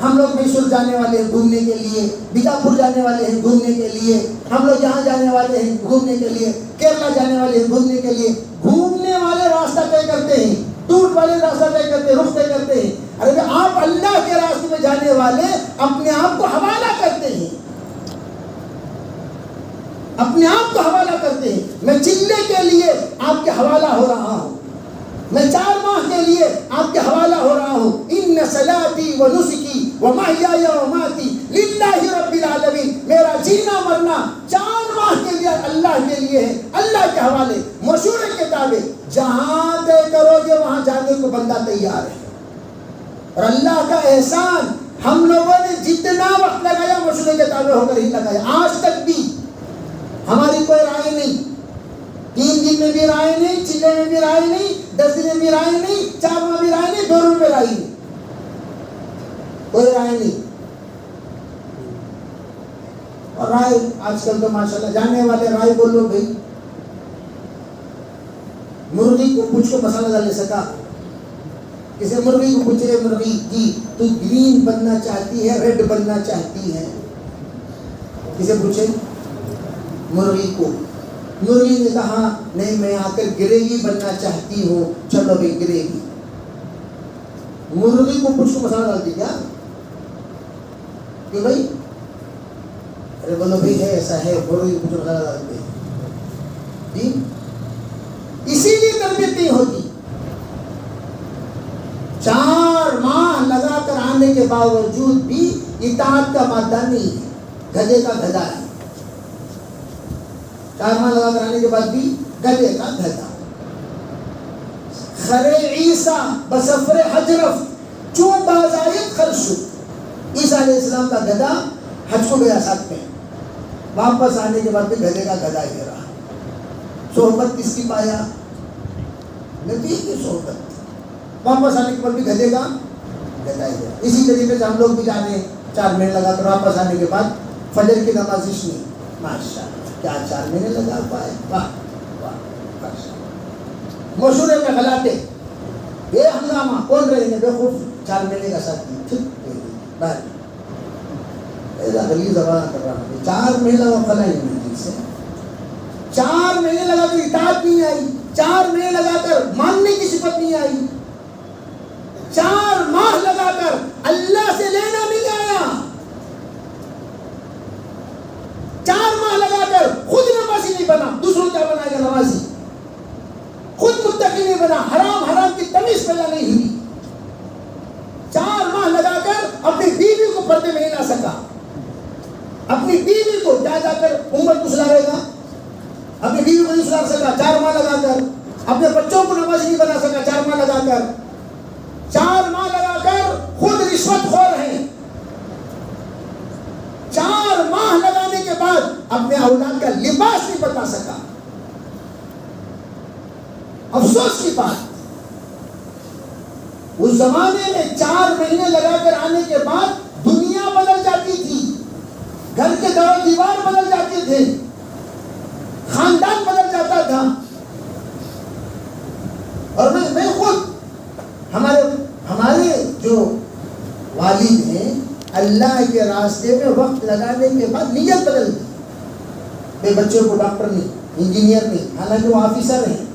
ہم لوگ میسور جانے والے ہیں گھومنے کے لیے، بیجاپور جانے والے ہیں گھومنے کے لیے. ہم لوگ یہاں جانے والے ہیں گھومنے کے لیے، کیرلا جانے والے ہیں گھومنے کے لیے. گھومنے والے راستہ طے کرتے ہیں، ٹور والے راستہ طے کرتے ہیں، رخ طے کرتے ہیں. ارے آپ اللہ کے راستے میں جانے والے اپنے آپ کو حوالہ کرتے ہیں. اپنے آپ کو حوالہ کرتے ہیں. میں چلے کے لیے آپ کے حوالہ ہو رہا ہوں. میں 4 ماہ کے لیے آپ کے حوالہ ہو رہا ہوں. ان صلاتی و نسکی و محیای و مماتی للہ رب العالمین. میرا جینا مرنا 4 ماہ کے لیے اللہ کے لیے ہے، اللہ کے حوالے. مشورے کے تابع، جہاں طے کرو گے وہاں جانے کو بندہ تیار ہے. اور اللہ کا احسان، ہم لوگوں نے جتنا وقت لگایا مشورے کے تابع ہو کر ہی لگایا. آج تک بھی ہماری کوئی رائے نہیں، 3 دن میں بھی رائے نہیں، چلے میں بھی رائے نہیں، 10 دن میں بھی رائے نہیں، 4 ماہ بھی رائے نہیں، 2 روز میں رائے نہیں، کوئی رائے نہیں. اور رائے آج کل تو ماشاءاللہ جانے والے رائے بولو بھائی، مرغی کو پوچھ کو مسالہ ڈالنے سکا. کسی مرغی کو پوچھے، مرغی جی تو گرین بننا چاہتی ہے ریڈ بننا چاہتی ہے؟ کسے پوچھے؟ مرغی کو. مرغی نے کہا نہیں میں آ کر گریوی بننا چاہتی ہوں. چلو بھائی گریوی. مرغی کو پوچھ کو مسالہ ڈالتی کیا؟ کہ بھائی ارے بولو بھائی ہے ایسا ہے، مرغی کو پوچھ کو مسالہ ڈالتے ہیں جی. اسی لیے تربیت نہیں ہوتی. 4 ماہ لگا کر آنے کے باوجود بھی اطاعت کا مادہ نہیں ہے، گدھے کا گدھا ہے. 4 ماہ لگا کر آنے کے بعد بھی گدھے کا گدھا. خر عیسیٰ بسفر حجرف چون بازائد خرشد. عیسیٰ علیہ السلام کا گدھا حج کو گیا ساتھ میں، واپس آنے کے بعد بھی گدھے کا گدھا ہی رہا. صحبت کس کی پایا؟ نبی کی صحبت. واپس آنے کے بعد بھی گدھے کا گدھا ہی رہا. اسی طریقے سے ہم لوگ بھی جانے 4 مہینے لگا کر واپس آنے کے بعد فجر کی نماز نہیں. ماشاء اللہ کیا 4 مہینے لگا پائے، واہ واہ. مشورے میں غلاتے بے ہنگامہ، کون رہے بے خوف 4 مہینے کا ساتھی ایسا غلیظ زبان کر رہا ہے. 4 مہینے لگا فلاں نہیں سے، 4 مہینے لگا کر اطاعت نہیں آئی، 4 مہینے لگا کر ماننے کی صفت نہیں آئی، 4 ماہ لگا کر اللہ سے لینا نہیں آیا، 4 ماہ لگا کر خود نمازی نہیں بنا. دوسروں کیا بنائے گا نمازی؟ خود متقی نہیں بنا، حرام کی تمیز پیدا نہیں ہوئی. 4 ماہ لگا کر اپنی بیوی کو پردے میں نہیں لا سکا. اپنی بیوی کو جا کر امت کو سلارے گا، اپنی بیوی کو نہیں سلار سکا 4 ماہ لگا کر. اپنے بچوں کو نمازی نہیں بنا سکا 4 ماہ لگا کر. 4 ماہ لگا کر خود رشوت خور ہیں. 4 ماہ لگانے کے بعد اپنے اولاد کا لباس نہیں بتا سکا. افسوس کی بات، اس زمانے میں 4 مہینے لگا کر آنے کے بعد دنیا بدل جاتی تھی، گھر کے در و دیوار بدل جاتے تھے، خاندان بدل جاتا تھا. اور میں خود ہمارے جو والد ہیں اللہ کے راستے میں وقت لگانے کے بعد نیت بدل دی. میرے بچوں کو ڈاکٹر نہیں، انجینئر نہیں، حالانکہ وہ آفیسر ہیں،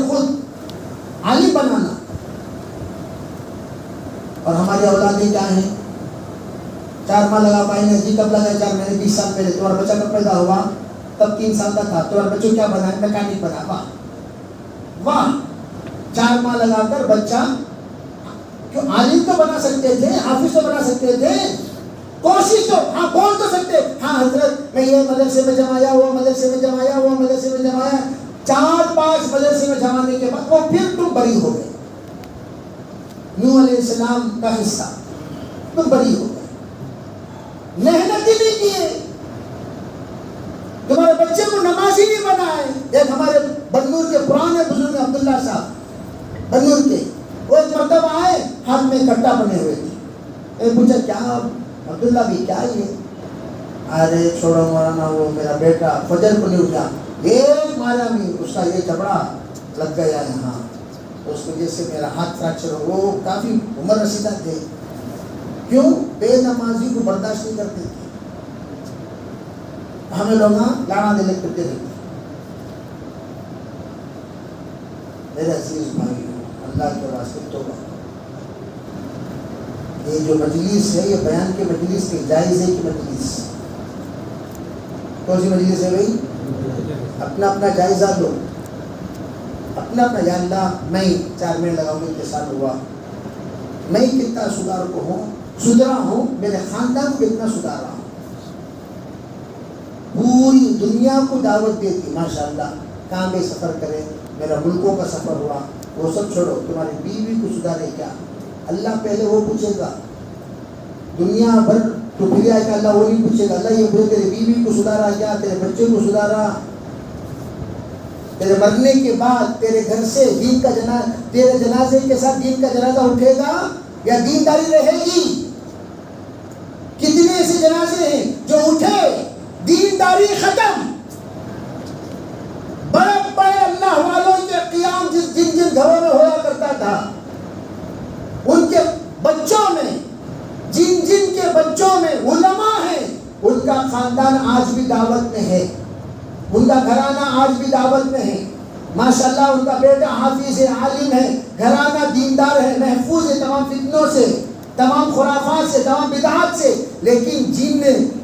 خود عالم بنانا. اور ہماری اولادیں کیا ہیں؟ 4 ماہ لگا پائیں گے جی. کب لگا؟ 4 مہینے 20 سال پہلے. تمہارا بچہ کب پیدا ہوا؟ تب 3 سال کا تھا. تمہارا بچوں کیا بنا ہے؟ میکینک بنا. واہ واہ. 4 ماہ لگا کر بچہ کیوں عالم تو بنا سکتے تھے، حافظ تو بنا سکتے تھے، کوشش تو ہاں بول تو سکتے ہاں حضرت میں یہ مدرسے میں جمایا، وہ مدرسے میں جمایا، وہ مدرسے میں جمایا. 4-5 مدرسے میں جمانے کے بعد وہ پھر تم بری ہو گئے. نوح علیہ السلام کا حصہ تم بری ہو گئے، محنت ہی نہیں کیے، تمہارے بچے کو نمازی نہیں بنائے. ایک ہمارے بنور کے پرانے بزرگ عبداللہ صاحب بنور کے، وہ ایک مرتبہ آئے، ہاتھ میں کٹا بنے ہوئے تھے. پوچھا کیا عبداللہ بھی کیا یہ؟ ارے چھوڑو مولانا وہ میرا بیٹا فجر کو نہیں اٹھا، ایک مارا میں اس کا یہ جبڑا لگ گیا یہاں، اس وجہ سے میرا ہاتھ فریکچر ہو. وہ کافی عمر رسیدہ تھے. کیوں؟ بے نمازی کو برداشت نہیں کرتے تھے. ہمیں لوگ لانا دلے کرتے رہتے. میرے عزیز بھائی اللہ کے واسطے توبہ. یہ جو مجلس ہے یہ بیان کے مجلس کے جائزے کی مجلس. کون سی مجلس ہے بھائی؟ اپنا جائزہ لو، اپنا یا اللہ میں 4 مہینے لگاؤں گا، انتصال ہوا، میں کتنا سدھرا ہوں، میرے خاندان کو کتنا سدھارا ہوں. پوری دنیا کو دعوت دیتی. ماشاءاللہ کہاں گئے سفر کرے, میرا ملکوں کا سفر ہوا, وہ سب چھوڑو, تمہاری بیوی کو سدھارے کیا؟ اللہ پہلے وہ پوچھے گا. دنیا بھر تو پھر آئے گا, اللہ وہ نہیں پوچھے گا. اللہ یہ بولے تیرے بیوی کو سدھارا کیا, تیرے بچے کو سدھارا؟ تیرے مرنے کے بعد تیرے گھر سے دین کا جنازہ, تیرے جنازے کے ساتھ دین کا جنازہ اٹھے گا یا دینداری رہے گی؟ کتنے ایسے جنازے ہیں جو اٹھے, دینداری ختم. بڑے بڑے اللہ والوں کے قیام جن گھروں میں ہوا کرتا تھا, ان کے بچوں میں, جن کے بچوں میں علماء ہیں, ان کا خاندان آج بھی دعوت میں ہے, ان کا گھرانہ آج بھی دعوت میں ہے. ماشاءاللہ ان کا بیٹا حافظ ہے, عالم ہے, گھرانہ دیندار ہے, محفوظ ہے تمام فتنوں سے, تمام خرافات سے, تمام بدعات سے. لیکن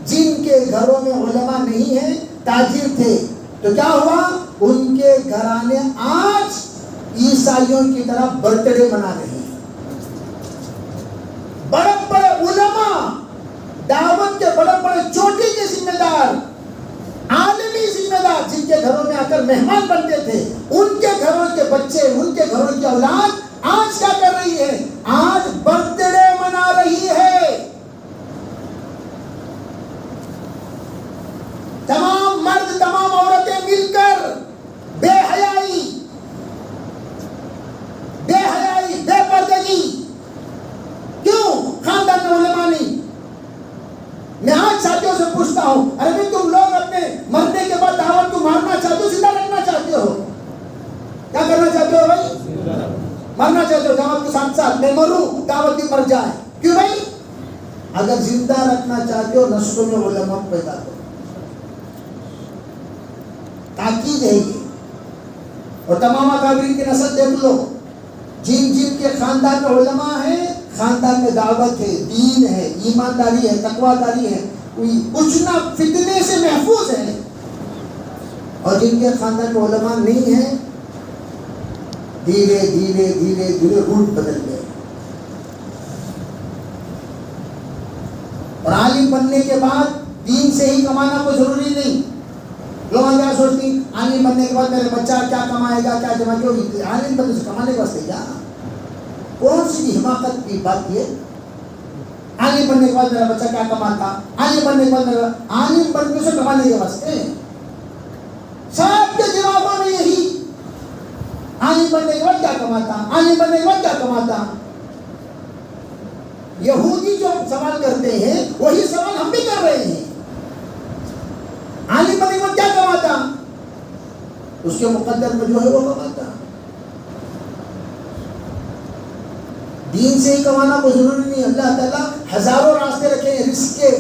جن کے گھروں میں علماء نہیں ہیں, تاجر تھے, تو کیا ہوا؟ ان کے گھرانے آج عیسائیوں کی طرح برتھڈے منا رہے ہیں. بڑے بڑے علماء, دعوت کے بڑے بڑے چوٹی کے ذمہ دار, عالمی ذمہ دار, جن کے گھروں میں آ کر مہمان بنتے تھے, ان کے گھروں کے بچے, ان کے گھروں کی اولاد آج کیا کر رہی ہے؟ آج برتھ ڈے منا رہی ہے. تمام مرد, تمام عورتیں مل کر بے حیائی, بے پردگی. کیوں؟ خاندان میں علماء نہیں. میں آج ساتھیوں سے پوچھتا ہوں, ارے بھی تم لوگ اپنے مرنے کے بعد دعوت کو مارنا چاہتے ہو, زندہ رکھنا چاہتے ہو؟ کیا کرنا چاہتے ہو بھائی؟ مرنا چاہتے ہو دعوت کے ساتھ ساتھ, میں مروں دعوت بھی مر جائے. کیوں بھائی؟ اگر زندہ رکھنا چاہتے ہو نسلوں میں علماء پیدا کرو. تاکید ہے یہ. اور تمام اکابرین کی نسل دیکھ لو, جن کے خاندان میں علماء ہیں, خاندان میں دعوت ہے, دین ہے, ایمانداری ہے, تقویداری ہے, کچھ نہ فتنے سے محفوظ ہے. اور جن کے خاندان میں علماء نہیں ہیں, دھیرے دھیرے دھیرے دھیرے روٹ بدل گئے. اور عالم بننے کے بعد دین سے ہی کمانا کوئی ضروری نہیں. لوگ کیا سوچتی, عالم بننے کے بعد میرے بچہ کیا کمائے گا, کیا جمع کیا؟ عالم بننے سے کمانے کے واسطے کیا؟ کون سی حماقت کی بات یہ؟ عالم بننے کے بعد میرا بچہ کیا کماتا, عالم بننے کے بعد عالم بننے سے کمانے کے واسطے. سب کے جوابوں میں یہی, عالم بننے کے بعد کیا کماتا, عالم بننے کے بعد کیا کماتا. یہودی جو سوال کرتے ہیں وہی سوال ہم بھی کر رہے ہیں. عالم بننے کے بعد کیا کماتا؟ اس کے مقدر میں جو ہے وہ کماتا. دین سے ہی کمانا کوئی ضروری نہیں. اللہ تعالیٰ ہزاروں راستے رکھے ہیں رزق کے,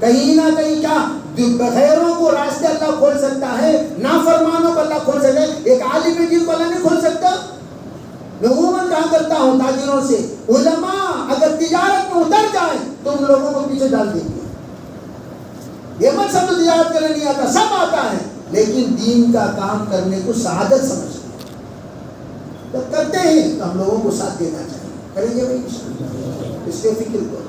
کہیں نہ کہیں کیا غیروں کو راستے اللہ کھول سکتا ہے, نافرمانوں کو اللہ کھول سکتا ہے. ایک عالم دین کو اللہ نہیں کھول سکتا. میں عموماً کہا کرتا ہوں تاجروں سے, علماء اگر تجارت میں اتر جائیں تو ان لوگوں کو پیچھے ڈال دیں گے. یہ مت سب تجارت کرنے نہیں آتا, سب آتا ہے, لیکن دین کا کام کرنے کو سعادت سمجھتے ہیں. جب کرتے ہیں تو ہم لوگوں کو ساتھ دینا چاہیے. کریں گے بھائی اس کے فکر کو.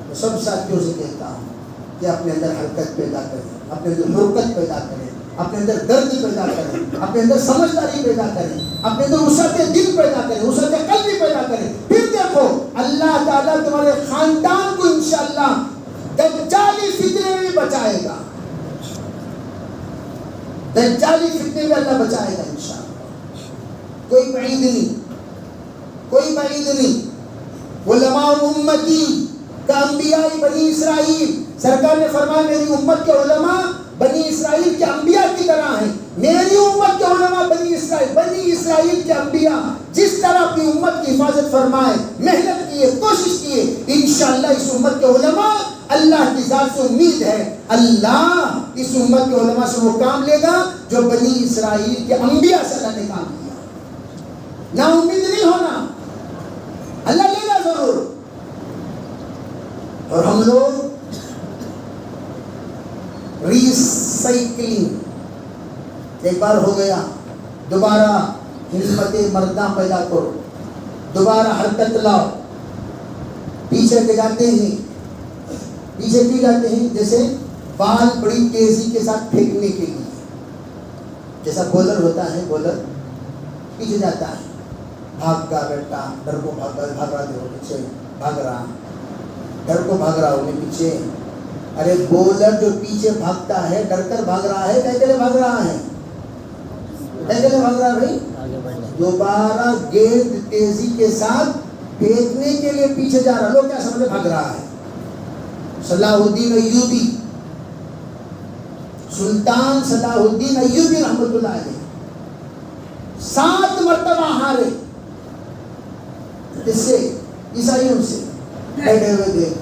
میں سب ساتھیوں سے کہتا ہوں کہ اپنے اندر حرکت پیدا کریں, اپنے اندر حرکت پیدا کریں, اپنے اندر درد پیدا کریں, اپنے اندر سمجھداری پیدا کریں, اپنے اندر وسعت دل پیدا کریں, وسعت قلب پیدا کریں. پھر دیکھو اللہ تعالیٰ تمہارے خاندان کو انشاءاللہ دجالی فتنے میں بھی بچائے گا. دجالی فتنے میں اللہ بچائے گا انشاءاللہ. کوئی بعید نہیں, کوئی بعید نہیں. علماء امتی کا انبیاء بنی اسرائیل, سرکار نے فرمایا میری امت کے علماء بنی اسرائیل کے انبیاء کی طرح ہیں. میری امت کے علماء بنی اسرائیل کے انبیاء جس طرح اپنی امت کی حفاظت فرمائے, محنت کیے, کوشش کیے, انشاءاللہ اس امت کے علماء, اللہ کی ذات سے امید ہے اللہ اس امت کے علماء سے وہ کام لے گا جو بنی اسرائیل کے انبیاء سے اللہ نے کام کیا. نا امید نہیں ہونا, اللہ لے گا ضرور. اور ہم لوگ ریسائکلنگ ایک بار ہو گیا, دوبارہ ہمت مرداں پیدا کرو, دوبارہ حرکت لاؤ. پیچھے کے جاتے ہیں, پیچھے کیوں جاتے ہیں؟ جیسے بال بڑی تیزی کے ساتھ پھینکنے کے لیے، جیسا بولر ہوتا ہے، بولر پیچھے جاتا ہے، بھاگ گا بیٹا، ڈر کو بھاگ رہا دیکھو پیچھے بھاگ رہا، ڈر کو بھاگ رہا ہوگا پیچھے. ارے بولر جو پیچھے بھاگتا ہے ڈر کر بھاگ رہا ہے، کیا کے لیے بھاگ رہا ہے؟ کیا کے لیے بھاگ رہا ہے بھائی؟ دوبارہ گیند تیزی کے ساتھ پھینکنے کے لیے پیچھے جا رہا. لوگ کیا سمجھے بھاگ رہا ہے؟ صلاح الدین ایوبی، سلطان صلاح الدین ایوبی رحمۃ اللہ علیہ 7 مرتبہ ہارے اس سے، عیسائیوں سے بیٹھے ہوئے تھے،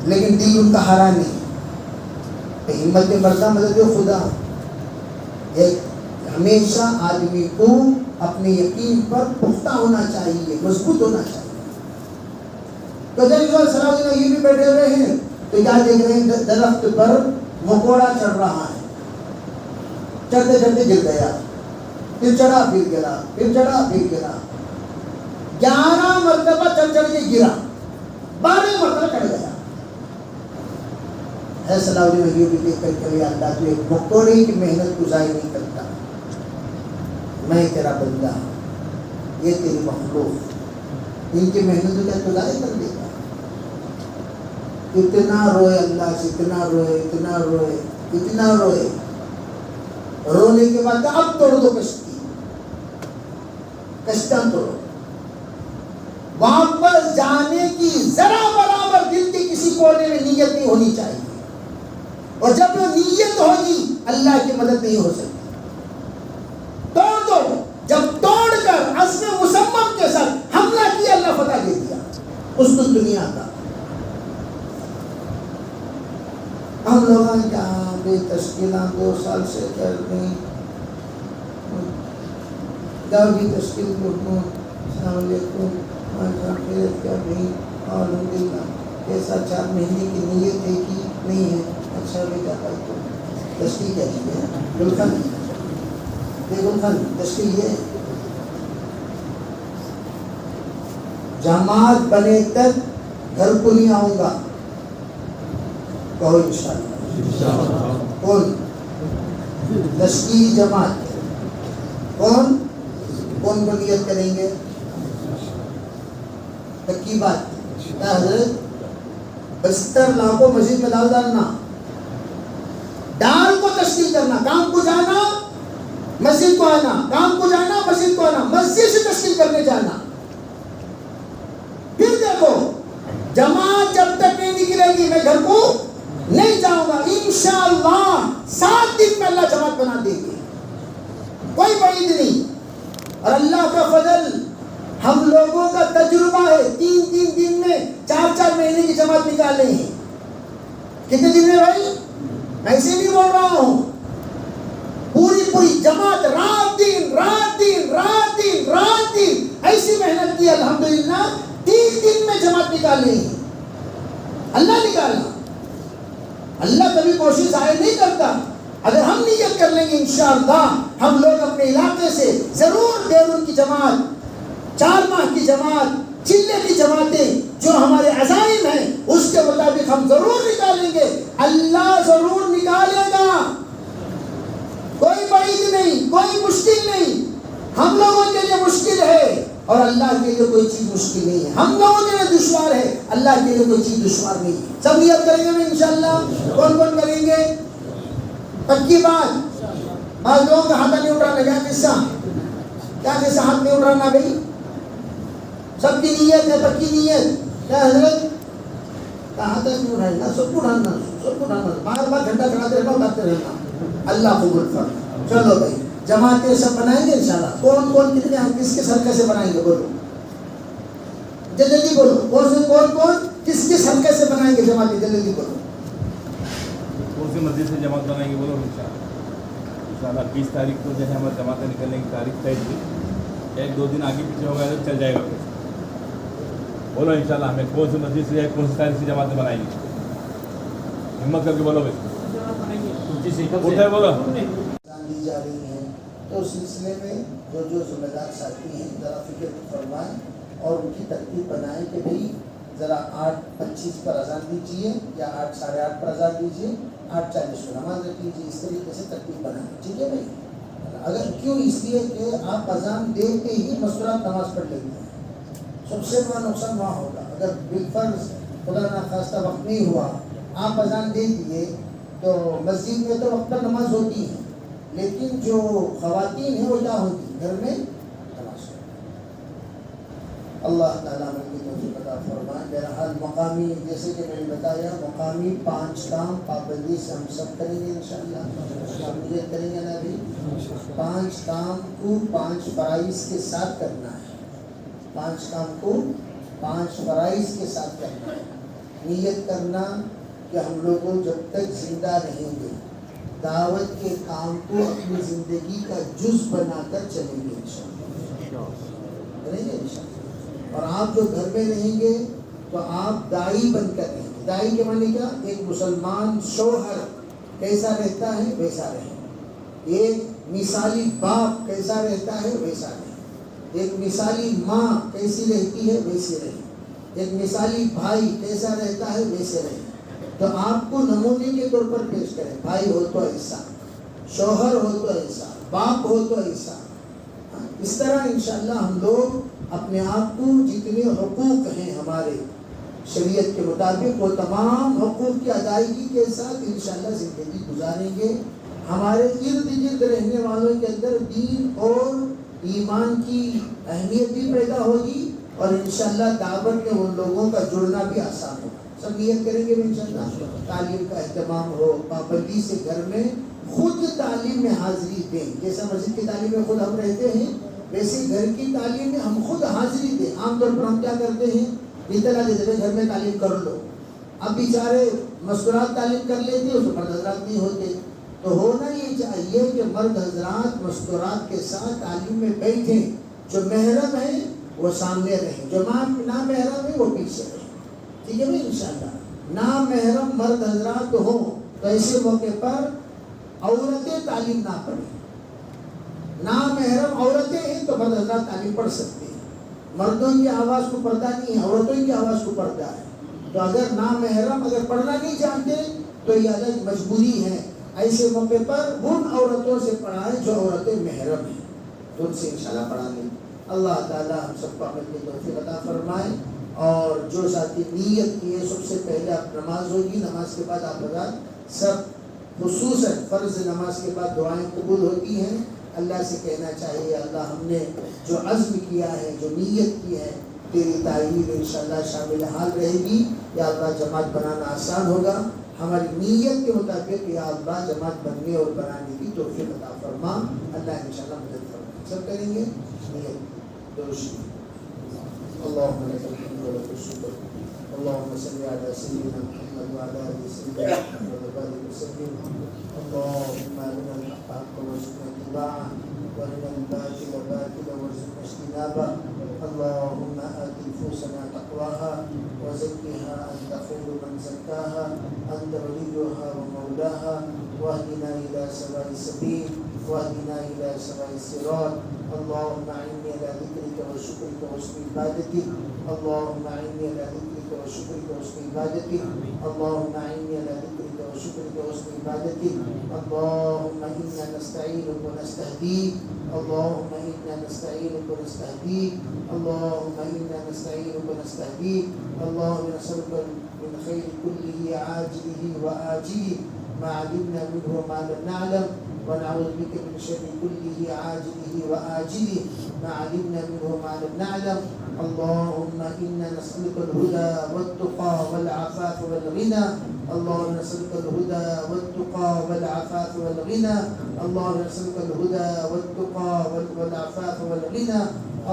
لیکن دل ان کا ہارا نہیں. ہمت مردہ مدد خدا. ایک ہمیشہ آدمی کو اپنے یقین پر پختہ ہونا چاہیے، مضبوط ہونا چاہیے. تو جب صلاح الدین ایوبی بیٹھے ہوئے ہیں تو کیا دیکھ رہے ہیں؟ درخت پر مکوڑا چڑھ رہا ہے، چڑھتے چڑھتے گر گیا، پھر چڑھا پھر گرا، پھر چڑھا پھر گرا. 11 مرتبہ چڑھ چڑھ کے گرا، 12 مرتبہ چڑھ گیا. ہے صلاح الدین ایوبی دیکھ کر کہ اللہ تو ایک مکوڑے کی محنت کو ضائع نہیں کرتا، میں تیرا بندہ، یہ تیری مخلوق، ان کی محنت کو کیا تو ضائع کر دے گا؟ اتنا روئے اللہ سے، اتنا روئے، اتنا روئے، اتنا روئے. رونے کے بعد کہا اب توڑ دو کشتی، کشتیاں توڑو. واپس جانے کی ذرا برابر دل کے کسی کونے میں نیت نہیں ہونی چاہیے، اور جب وہ نیت ہوگی اللہ کی مدد نہیں ہو سکتی. توڑ دو. جب توڑ کر عزم مصمم کے ساتھ حملہ کیا، اللہ فتح دے دیا اس کو دنیا کا. ہم لوگ کیا بے تشکیلیں 2 سال سے کر رہے ہیں، دعوی تشکیل کو السلام علیکم خیرت کیا نہیں، الحمدللہ ایسا 4 مہینے کی نیت ہے کہ نہیں ہے. اچھا بیٹا بھائی تو تشکیل کیا چیز ہے؟ گلخن، یہ گلخن تشکیل یہ جماعت بنے تک گھر کو نہیں آؤں گا. کہو انشاءاللہ. کون؟ تشکیل جماعت. کون کون کو نیت کریں گے؟ پکی بات. کیا حضرت؟ بستر لاکھوں مسجد میں ڈالنا، ڈال کو تشکیل کرنا، کام کو جانا مسجد کو آنا، کام کو جانا مسجد کو آنا، مسجد سے تشکیل کرنے جانا. پھر دیکھو جماعت جب تک نہیں نکلے گی میں گھر کو نہیں جاؤں گا. انشاءاللہ 7 دن میں اللہ جماعت بنا دے گی، کوئی بعید نہیں. اور اللہ کا فضل، ہم لوگوں کا تجربہ ہے 3 دن میں 4 مہینے کی جماعت نکالے ہیں. کتنے دن میں بھائی؟ ایسے نہیں بول رہا ہوں، پوری جماعت رات دن ایسی محنت کی، الحمدللہ 3 دن میں جماعت نکالے ہیں. اللہ نکالا. اللہ کبھی کوشش ضائع نہیں کرتا. اگر ہم نیت کر لیں گے انشاءاللہ ہم لوگ اپنے علاقے سے ضرور بیرون کی جماعت، 4 ماہ کی جماعت، چلے کی جماعتیں جو ہمارے عزائم ہیں اس کے مطابق ہم ضرور نکالیں گے. اللہ ضرور نکالے گا، کوئی بعید نہیں، کوئی مشکل نہیں. ہم لوگوں کے لیے مشکل ہے اور اللہ کے لیے کوئی چیز مشکل نہیں ہے. ہم لوگوں کے لیے دشوار ہے، اللہ کے لیے کوئی چیز دشوار نہیں ہے. سب نیت کریں گے انشاءاللہ. کون کون کریں گے؟ پکی بات. بعض لوگوں کا ہاتھ نہیں اٹھانا. کیا قصہ ہاتھ نہیں اٹھانا بھائی؟ سب کی نیت ہے، پکی نیت. کیا حضرت کہاں تک نہیں اٹھائے؟ سب کو اٹھانا، بار گھنٹہ چڑھاتے رہنا، اٹھاتے رہنا. اللہ قبول فرمائے. چلو بھائی جماعتیں سب بنائیں گے انشاءاللہ. کون کتنے ہم کس حلقے سے بنائیں گے؟ بولو جلدی بولو. کون کس حلقے سے بنائیں گے جماعتیں؟ جلدی بولو. کون سی مسجد سے جماعت بنائیں گے؟ بولو انشاءاللہ 20 تاریخ کو جو ہے ہماری جماعتیں نکلنے کی تاریخ طے تھی. 1-2 دن آگے پیچھے ہوگا تو چل جائے گا. پھر بولو انشاءاللہ ہمیں کون سی مسجد سے کون سی تاریخ سے جماعتیں بنائیں گے؟ ہمت کر کے بولو بھائی. بولو دی جا رہی ہیں تو اس سلسلے میں جو ذمہ دار ساتھی ہیں ذرا فکر فرمائیں اور ان کی ترتیب بنائیں کہ بھئی ذرا 8:25 پر اذان دیجیے یا 8 ساڑھے 8 پر اذان دیجیے، 8:40 کو نماز رکھ لیجیے، اس طریقے سے ترتیب بنائیں، ٹھیک ہے بھائی؟ اگر کیوں، اس لیے کہ آپ اذان دے کے ہی مستورات نماز پڑھ لیتے ہیں، سب سے بڑا نقصان وہاں ہوگا۔ اگر بالفرض خدا نخواستہ وقت نہیں ہوا، آپ اذان دے دیے تو مسجد میں تو وقت پر نماز ہوتی ہے، لیکن جو خواتین ہیں وہ کیا ہوتی ہیں؟ گھر میں نماز ہوتی ہے۔ اللہ تعالیٰ ہمیں کی توفیق عطا فرمائے۔ بہرحال مقامی، جیسے کہ میں نے بتایا، مقامی 5 کام پابندی سے ہم سب کریں گے انشاءاللہ، ہم نیت کریں گے نا بھی، 5 کام کو 5 فرائض کے ساتھ کرنا ہے، 5 کام کو 5 فرائض کے ساتھ کرنا ہے۔ نیت کرنا کہ ہم لوگوں جب تک زندہ رہیں گے دعوت کے کام کو اپنی زندگی کا جز بنا کر چلیں گے انشاءاللہ، کریں گے انشاءاللہ۔ اور آپ جو گھر میں رہیں گے تو آپ داعی بن کر رہیں گے۔ داعی کے معنی کیا؟ ایک مسلمان شوہر کیسا رہتا ہے ویسا رہے، ایک مثالی باپ کیسا رہتا ہے ویسا رہے، ایک مثالی ماں کیسی رہتی ہے ویسی رہے، ایک مثالی بھائی کیسا رہتا ہے ویسے رہے۔ تو آپ کو نمونے کے طور پر پیش کریں، بھائی ہو تو ایسا، شوہر ہو تو ایسا، باپ ہو تو ایسا۔ اس طرح انشاءاللہ ہم لوگ اپنے آپ کو جتنے حقوق ہیں ہمارے شریعت کے مطابق وہ تمام حقوق کی ادائیگی کے ساتھ انشاءاللہ زندگی گزاریں گے۔ ہمارے ارد گرد رہنے والوں کے اندر دین اور ایمان کی اہمیت بھی پیدا ہوگی، اور انشاءاللہ دعوت میں ان لوگوں کا جڑنا بھی آسان ہوگا۔ سب نیت کریں گے انشاءاللہ، تعلیم کا اہتمام ہو، پابندی سے گھر میں خود تعلیم میں حاضری دیں، جیسا مسجد کی تعلیم میں خود ہم رہتے ہیں ویسے گھر کی تعلیم میں ہم خود حاضری دیں۔ عام طور پر ہم کیا کرتے ہیں، اطلاع دیتے ہیں گھر میں تعلیم کر لو، اب بیچارے مستورات تعلیم کر لیتے ہیں، اس مرد حضرات نہیں ہوتے۔ تو ہونا یہ چاہیے کہ مرد حضرات مستورات کے ساتھ تعلیم میں بیٹھیں، جو محرم ہیں وہ سامنے رہیں، جو نامحرم ہیں وہ پیچھے رہیں، ٹھیک ہے بھائی انشاءاللہ۔ نامحرم مرد حضرات ہوں تو ایسے موقع پر عورتیں تعلیم نہ پڑھیں، نامحرم عورتیں ہیں تو مرد حضرات تعلیم پڑھ سکتے ہیں، مردوں کی آواز کو پردہ نہیں ہے، عورتوں کی آواز کو پردہ ہے۔ تو اگر نامحرم اگر پڑھنا نہیں چاہتے تو یہ الگ مجبوری ہے، ایسے موقع پر ان عورتوں سے پڑھائیں جو عورتیں محرم ہیں، تو ان سے انشاءاللہ پڑھا لیں۔ اللہ تعالی ہم سب کو عمل کی توفیق عطا فرمائے۔ اور جو ساتھی نیت کیے، سب سے پہلے آپ نماز ہوگی، نماز کے بعد آپ حضرات سب خصوصاً فرض نماز کے بعد دعائیں قبول ہوتی ہیں، اللہ سے کہنا چاہیے اللہ ہم نے جو عزم کیا ہے، جو نیت کی ہے، تیری تائید انشاءاللہ شامل حال رہے گی، یا اللہ جماعت بنانا آسان ہوگا، ہماری نیت کے مطابق یا اللہ جماعت بننے اور بنانے کی توفیق عطا فرما، اللہ انشاءاللہ مدد فرما۔ سب کریں گے نیت دوشی۔ اللہم لک الحمد و لک الشکر، اللہم صلی علی سیدنا محمد وعلی آل سیدنا محمد وبارک وسلم، اللہم ارنا الحق حقا وارزقنا اتباعه وارنا الباطل باطلا وارزقنا اجتنابه، اللهم آت نفوسنا تقواها وزكها أنت خير من زكاها أنت وليها ومولاها، واهدنا إلى سواء السبيل واهدنا إلى سواء الصراط، اللهم أعني على ذكرك وشكرك وحسن عبادتك، اللهم أعني على ذكرك وشكرك وحسن عبادتك، اللهم أعني على ذكرك وشكرك وحسن عبادتك، اللهم إنا نستعينك ونستهديك، اللهم إنا نستعينك ونستهديك، اللهم إنا نستعينك ونستهديك، اللهم نسألك من خير كله عاجله وآجله ما علمنا منه وما لم نعلم، ونعوذ بك من شر كله عاجله وآجله ما علمنا منه وما لم نعلم، اللهم إنا نسألك الهدى والتقى والعفاف والغنى، اللهم نسألك الهدى والتقى والعفاف والغنى، اللهم نسألك الهدى والتقى والعفاف والغنى،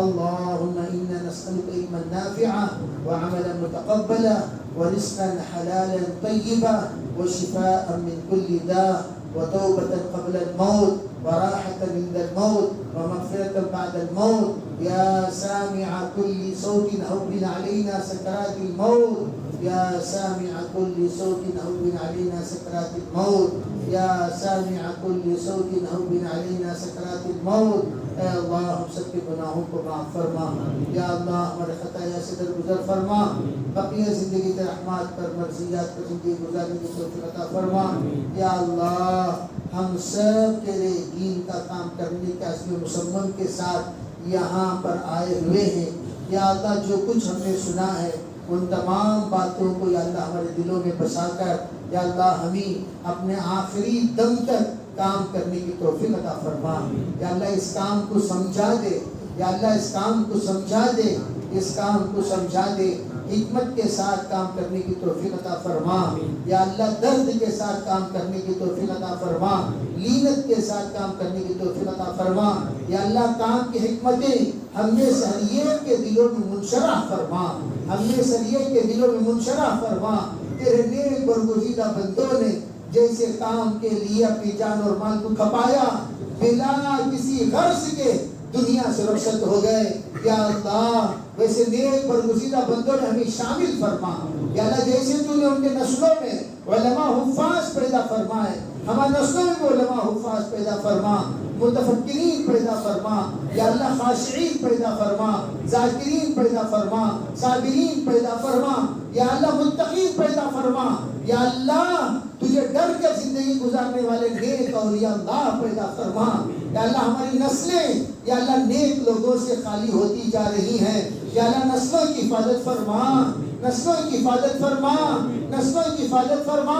اللهم إنا نسألك علما نافعا وعملا متقبلا ورزقا حلالا طيبا وشفاء من كل داء وتوبة قبل الموت وراحة عند الموت ومغفرة بعد الموت، يا سامع كل صوت هون علينا سكرات الموت، يا سامع كل صوت هون علينا سكرات الموت، يا سامع كل صوت هون علينا سكرات الموت، اے اللہ ہم سب کے گناہوں کو معاف فرما، یا اللہ ہمارے خطایا سے درگزر فرما، بقیہ زندگی کے رحمات پر مرضیات پر زندگی گزارنے کی توفیق عطا فرما۔ یا اللہ ہم سب تیرے دین کا کام کرنے کے عزم مصمم کے ساتھ یہاں پر آئے ہوئے ہیں۔ یا اللہ جو کچھ ہم نے سنا ہے ان تمام باتوں کو یا اللہ ہمارے دلوں میں بسا کر یا اللہ ہمیں اپنے آخری دم تک کام کرنے کی توفیق عطا فرما۔ یا اللہ اس کام کو سمجھا دے، یا اللہ اس کام کو سمجھا دے، اس کام کو سمجھا دے، حکمت کے ساتھ کام کرنے کی توفیق عطا فرما۔ یا اللہ درد کے ساتھ کام کرنے کی توفیق عطا فرما، لینت کے ساتھ کام کرنے کی توفیق عطا فرما۔ یا اللہ کام کی حکمتیں ہم نے سریعت کے دلوں میں منشرح فرما، ہم نے سریعت کے دلوں میں منشرح فرما۔ تیرے نیک برگزیدہ بندوں نے جیسے کام کے لیے اپنی جان اور مال کو کھپایا، بلا کسی غرض کے دنیا سے رخصت ہو گئے، یا اللہ ویسے نیک برگزیدہ بندوں نے ہمیں شامل فرما۔ یا اللہ جیسے تو نے ان کے نسلوں میں علماء حفاظ پیدا فرمائے، ہمارے نسلوں میں بھی علماء حفاظ پیدا فرما، متفکرین پیدا فرما، یا اللہ خاشعین پیدا فرما، ذاکرین پیدا فرما، صابرین پیدا فرما، یا اللہ متقین پیدا فرما۔ یا اللہ تجھے ڈر کے زندگی گزارنے والے نیک اولیاء اللہ پیدا فرما۔ یا اللہ ہماری نسلیں یا اللہ نیک لوگوں سے خالی ہوتی جا رہی ہیں، یا اللہ نسلوں کی حفاظت فرما، نسلوں کی حفاظت فرما، نسلوں کی حفاظت فرما۔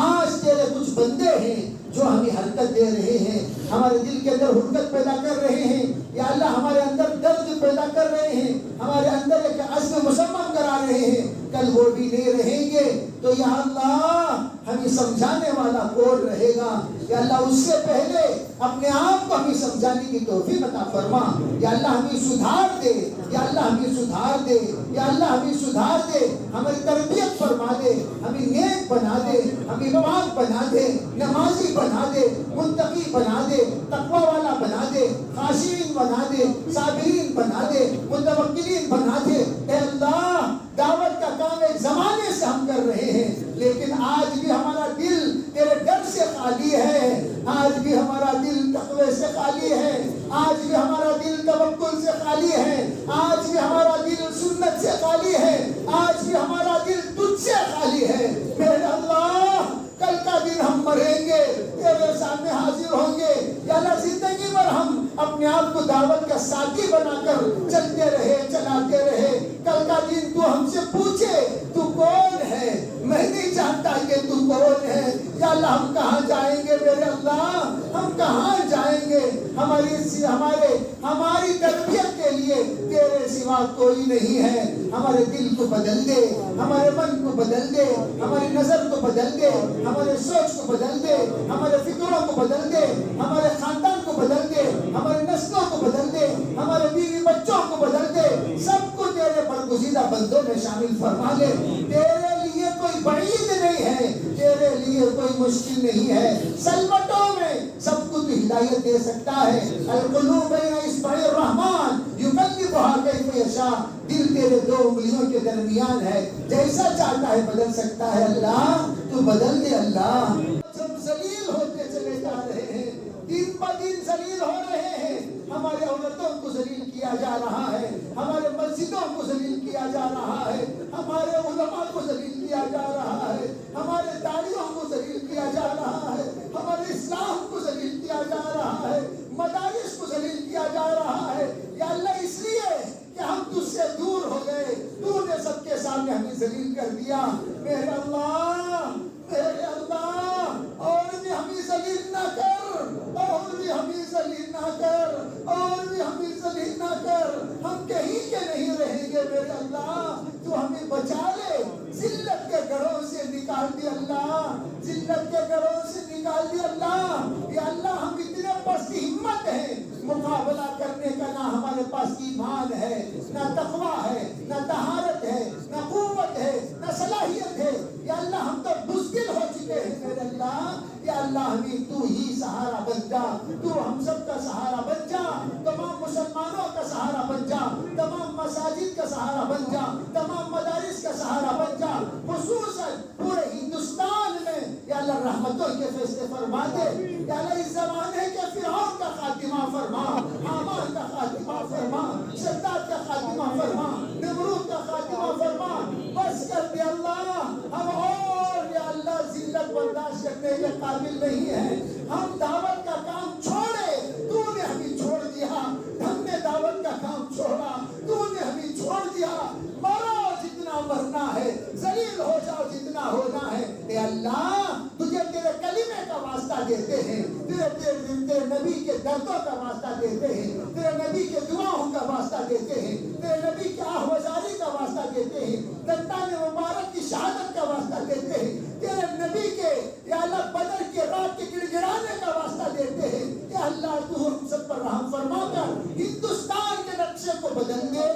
آج تیرے کچھ بندے ہیں جو ہمیں حرکت دے رہے ہیں، ہمارے دل کے اندر حرکت پیدا کر رہے ہیں، یا اللہ ہمارے اندر درد پیدا کر رہے ہیں، ہمارے اندر ایک عزم مصمم کرا رہے ہیں، کل وہ بھی نہیں رہیں گے تو یا اللہ ہمیں سمجھانے والا کون رہے گا؟ یا اللہ اس سے پہلے اپنے آپ کو ہمیں سمجھانے کی توفیق عطا فرما۔ یا اللہ ہمیں سدھار دے، یا اللہ ہمیں سدھار دے، یا اللہ ہمیں سدھار دے، ہماری تربیت فرما دے، ہمیں نیک بنا دے، ہمیں پاک بنا دے، نمازی بنا دے، متقی بنا دے، تقوی والا بنا دے، خاشعین بنا دے، صابرین بنا دے، متوکلین بنا دے۔ اے اللہ دعوت کا کام ایک زمانے سے ہم کر رہے ہیں، لیکن آج بھی ہمارا دل تیرے ڈر سے خالی ہے، آج بھی ہمارا دل تقوی سے خالی ہے، آج بھی ہمارا دل توکل سے خالی ہے، آج بھی ہمارا دل سنت سے خالی ہے، آج بھی ہمارا دل تجھ سے خالی ہے۔ میرے اللہ کل کا دن ہم مریں گے، تیرے سامنے حاضر ہوں گے، یا اللہ زندگی بھر ہم اپنے آپ کو دعوت کا ساتھی بنا کر چلتے رہے، چلاتے رہے، کل کا دن تو ہم سے پوچھے تو کون ہے؟ میں نہیں جانتا کہ تو کون ہے۔ یا اللہ ہم کہاں جائیں گے میرے اللہ، ہم کہاں جائیں گے؟ ہماری تربیت کے لیے تیرے سوا کوئی نہیں ہے۔ ہمارے دل کو بدل دے، ہمارے من کو بدل دے، ہماری نظر کو بدل دے، ہمارے سوچ کو بدل دے، ہمارے فکروں کو بدل دے، ہمارے خاندان کو بدل دے، ہمارے نسلوں کو بدل دے، ہمارے بیوی بچوں کو بدل دے، سب کو تیرے برگزیدہ بندوں میں شامل فرما لے۔ تیرے لیے کوئی بعید نہیں ہے، تیرے لیے کوئی مشکل نہیں ہے۔ سلوٹوں میں سب کو تو ہدایت دے سکتا ہے۔ القلوب بین اصبع الرحمن یقلبها کیف یشاء، دل تیرے دو انگلیوں کے درمیان ہے، جیسا چاہتا ہے بدل سکتا ہے۔ اللہ تو بدل دے۔ اللہ ہم ذلیل ہوتے چلے جا رہے ہیں، دن بہ دن ذلیل ہو رہے ہیں، ہمارے عورتوں کو ذلیل کیا جا رہا ہے، ہمارے مسجدوں کو ذلیل کیا جا رہا ہے، ہمارے علماء کو ذلیل کیا جا رہا ہے، ہمارے داعیوں کو ذلیل کیا جا رہا ہے، ہمارے اسلام کو ذلیل کیا جا رہا ہے، مدارس کو ذلیل کیا جا رہا ہے۔ یا اللہ اس لیے کہ ہم تجھ سے دور ہو گئے، تو نے سب کے سامنے ہمیں ذلیل کر دیا۔ میرے اللہ، میرے اللہ، اور بھی ہمیں ذلیل نہ کر، اور بھی ہمیں ذلیل نہ کر، اور بھی ہمیں ذلیل نہ کر۔ ہم کہیں کے نہیں رہیں گے میرے اللہ، تو ہمیں بچا لے، ذلت کے گڑھوں سے نکال دے اللہ، ذلت کے گڑھوں سے نکال دے اللہ۔ یا اللہ ہم اتنے پست ہمت ہیں، مقابلہ کرنے کا نہ ہمارے پاس ایمان ہے، نہ تقویٰ ہے، نہ طہارت ہے، نہ قوت ہے، نہ صلاحیت ہے۔ یا اللہ ہم تو بزدل ہو چکے ہیں میرے اللہ۔ یا اللہ ہمیں تو ہی سہارا بن جا، تو ہم سب کا سہارا بن جا، تمام مسلمانوں کا سہارا بن جا، تمام مساجد کا سہارا بن جا، تمام مدارس کا سہارا بن جا، خصوصاً پورے ہندوستان میں یا اللہ رحمتوں کے فیصلے فرما دے۔ یا اللہ اس زمانے کے فرعون کا خاتمہ فرما، قابل نہیں ہیں. ہم دعوت کا کام چھوڑے, تو نے ہمیں چھوڑ دیا. ہم نے دعوت کا کام چھوڑا, تو نے ہمیں چھوڑ دیا. مرو جتنا مرنا ہے, ذلیل ہو جاؤ جتنا ہونا ہے. اے اللہ تجھے تیرے کلمے کا واسطہ دیتے ہیں, تیرے نبی کے دردوں کا واسطہ دیتے ہیں, تیرے نبی کے دعاؤں کا واسطہ دیتے ہیں, تیرے نبی کے آہوازاری کا واسطہ دیتے ہیں, دندان مبارک کی شہادت کا واسطہ دیتے ہیں, تیرے نبی کے یا اللہ بدر کے رات کے گڑ گڑانے کا واسطہ دیتے ہیں. یا اللہ تو ہم سب پر رحم فرما کر ہندوستان کے نقشے کو بدل دے,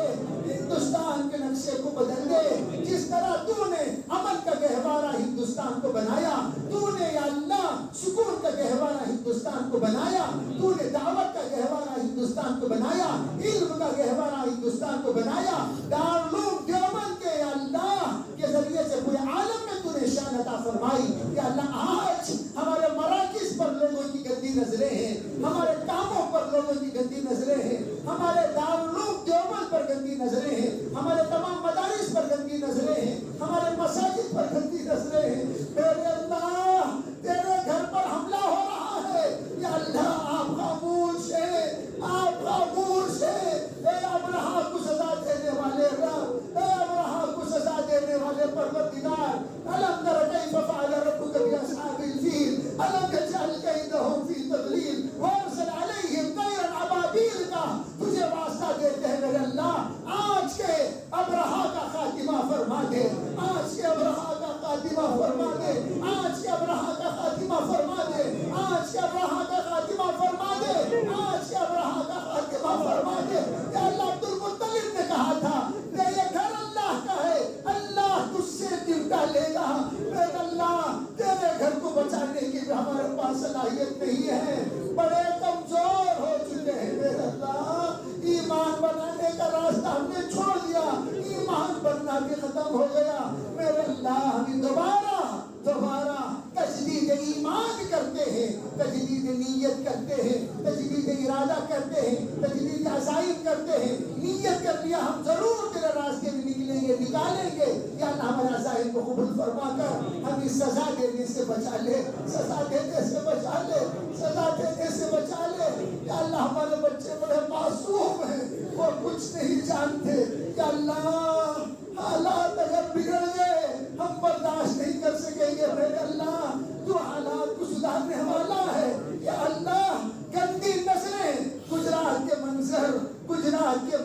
ہندوستان کے نقشے کو بدل دے. جس طرح تو نے امن کا گہوارہ ہندوستان کو بنایا, تو نے یا اللہ سکون کا گہوارہ ہندوستان کو بنایا, تو نے دعوت کا گہوارہ ہندوستان کو بنایا, علم کا گہوارہ ہندوستان کو بنایا. دارالعلوم دیوبند کے یا اللہ کے ذریعے سے پورے عالم میں تو نے شان عطا فرمائی. یا اللہ آج ہمارے مراکز پر لوگوں کی گندی نظریں ہیں, ہمارے کاموں پر لوگوں کی گندی نظریں ہیں, ہمارے دارالعلوم دیوبند پر گندی نظریں ہیں, ہمارے تمام مدارس پر گندی نظریں ہیں, ہمارے مساجد پر گندی نظریں ہیں. میرے اللہ تیرے گھر پر حملہ ہو رہا ہے. یا اللہ آپ خاموش ہیں, آپ خاموش ہیں. اے ابرہا کو سزا دینے والے رب, اے ابرہا کو سزا دینے والے پروردگار, الم تر کیف فعل ربک باصحاب الفیل الم یجعل کیدہم فی تضلیل وارسل علیہم طیرا ابابیل کا تجھے واسطہ دیتے ہیں. میرے اللہ آج کے ابرہا کا خاتمہ فرما دے, آج کے ابرہا کا خاتمہ فرما دے, آج کے ابرہا کا خاتمہ فرما دے, آج کے ابرہا کا خاتمہ فرما دے, آج کے ابرہا کا خاتمہ فرما دے. یا اللہ عبد المطلب نے کہا تھا یہ گھر اللہ کا ہے, اللہ تجھ سے نمٹا لے گا. میرے اللہ تیرے گھر کو بچانے کی بھی ہمارے پاس صلاحیت نہیں ہے, بڑے کمزور ہو چکے ہیں. میرے اللہ ایمان بنانے کا راستہ ہم نے چھوڑ دیا, ایمان بننا بھی ختم ہو گیا. میرے اللہ ہمیں دوبارہ تجدید ایمان کرتے ہیں, تجدید نیت کرتے ہیں, تجدید ارادہ کرتے ہیں, تجدید عزائم کرتے ہیں. نیت کر لیا ہم ضرور تیرے راستے میں نکلیں گے, نکالیں گے. یا اللہ ہمارے عزائم کو قبول فرما کر ہمیں سزا دینے سے بچا لے, سزا دینے سے بچا لے, سزا دینے سے بچا لے. یا اللہ ہمارے بچے بڑے معصوم ہیں, وہ کچھ نہیں جانتے. یا اللہ حالات اگر بگڑ گئے ہم برداشت نہیں کر سکیں گے. میرے اللہ تو حالات کو سدھارنے والا ہے. یا اللہ گندی نظریں گجرات کے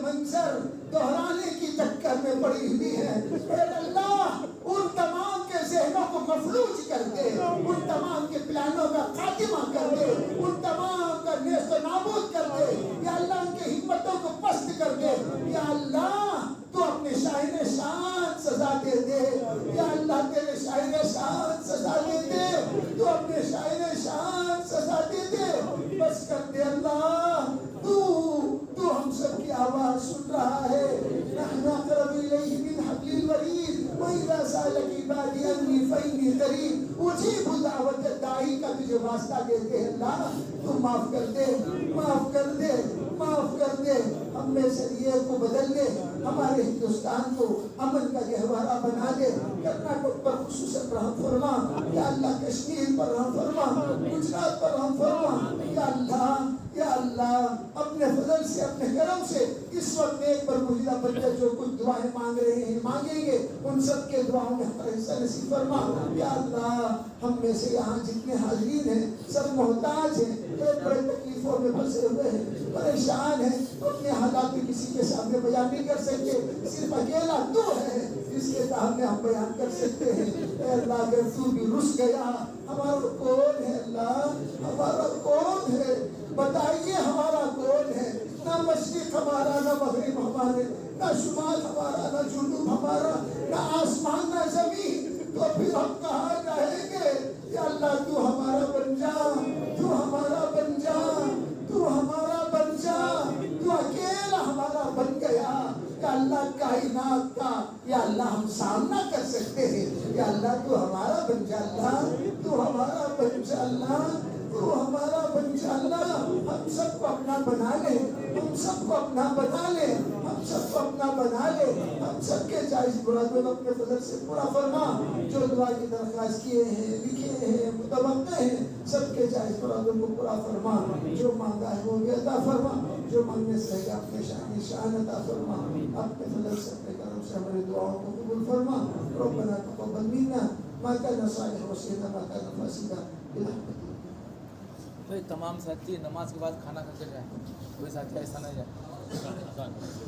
منظر دہرانے کی چکر میں پڑی ہوئی ہیں. میرے اللہ ان تمام کے ذہنوں کو مفلوج کر دے, ان تمام کے پلانوں کا خاتمہ کر دے, ان تمام کا نیست و نابود کر دے. یا اللہ ان کی ہمتوں کو پست کر دے. یا اللہ تو اپنے شاہن شان سزا دے دے. یا اللہ تیرے شاہن شان سزا دے دے, تو اپنے شاہن شان سزا دے دے. بس کر دے اللہ, تو ہم سب کی آواز سن رہا ہے. نحن اقرب الیہ من حبل الورید وَإِذَا سَأَلَكَ عِبَادِي عَنِّي فَإِنِّي قَرِيبٌ أُجِيبُ دعوت الداعی کا تجھے واسطہ دیتے ہیں. اللہ تو معاف کر دے, معاف کر دے, معاف کر دے. ہم میں شریعت کو بدل دے, ہمارے ہندوستان کو امن کا گہوارہ بنا دے. کرناٹک پر خصوصاً رحم فرما. یا اللہ کشمیر پر رحم فرما, گجرات پر رحم فرما. یا اللہ اپنے فضل سے, اپنے کرم سے اس وقت ایک بار مجھے بچے جو کچھ دعائیں مانگ رہے ہیں, مانگیں گے, ان سب کے دعاؤں میں ہمارا حصہ نصیب فرما. یا اللہ ہم میں سے یہاں جتنے حاضرین ہیں سب محتاج ہیں, ایک بڑے تکلیفوں میں پھنسے ہوئے ہیں, پریشان ہیں, اپنے حالات میں کسی کے سامنے بیان نہیں کر سکتے. صرف اکیلا تو ہے جس کے سامنے ہم بیان کر سکتے ہیں. اے اللہ اگر تو بھی رس گیا ہمارا کون ہے, اللہ ہمارا کون ہے, بتائیے ہمارا کون ہے. نہ مشرق ہمارا, نہ مغرب ہمارے, نہ شمال ہمارا, نہ جنوب ہمارا, نہ آسمان نہ زمین. تو پھر ہم کہاں رہیں گے. یا اللہ تو ہمارا بن جا, تو ہمارا بن جا, تو ہمارا بن جا. تو اکیلا ہمارا بن گیا. یا اللہ کائنات کا یا اللہ ہم سامنا کر سکتے ہیں. یا اللہ تو ہمارا بن جا, اللہ تو ہمارا بن جا, اللہ تو ہمارا بن جا. اللہ ہم سب کو اپنا بنا لے, ہم ہم سب کو اپنا بنا لے، ہم سب کو اپنا بنا لے، ہم سب کے جائز مرادوں اپنے فضل سے پورا فرما، جو دعا کی درخواست کیے ہیں، لکھے ہیں، متوقع ہیں، سب کے جائز مرادوں کو پورا فرما، جو مانگا ہے وہ بھی عطا فرما، جو مانگنے سے ہے اپنے شان عطا فرما، اپنے فضل سے اپنے کرم سے ہماری دعاؤں کو قبول فرما، ربنا تقبل منا ما كان صالح وسيلة ما كان فاسدا برحمتك. تمام ساتھی نماز کے بعد کھانا کھا کے جائیں، کوئی ساتھی ایسا نہ جائے.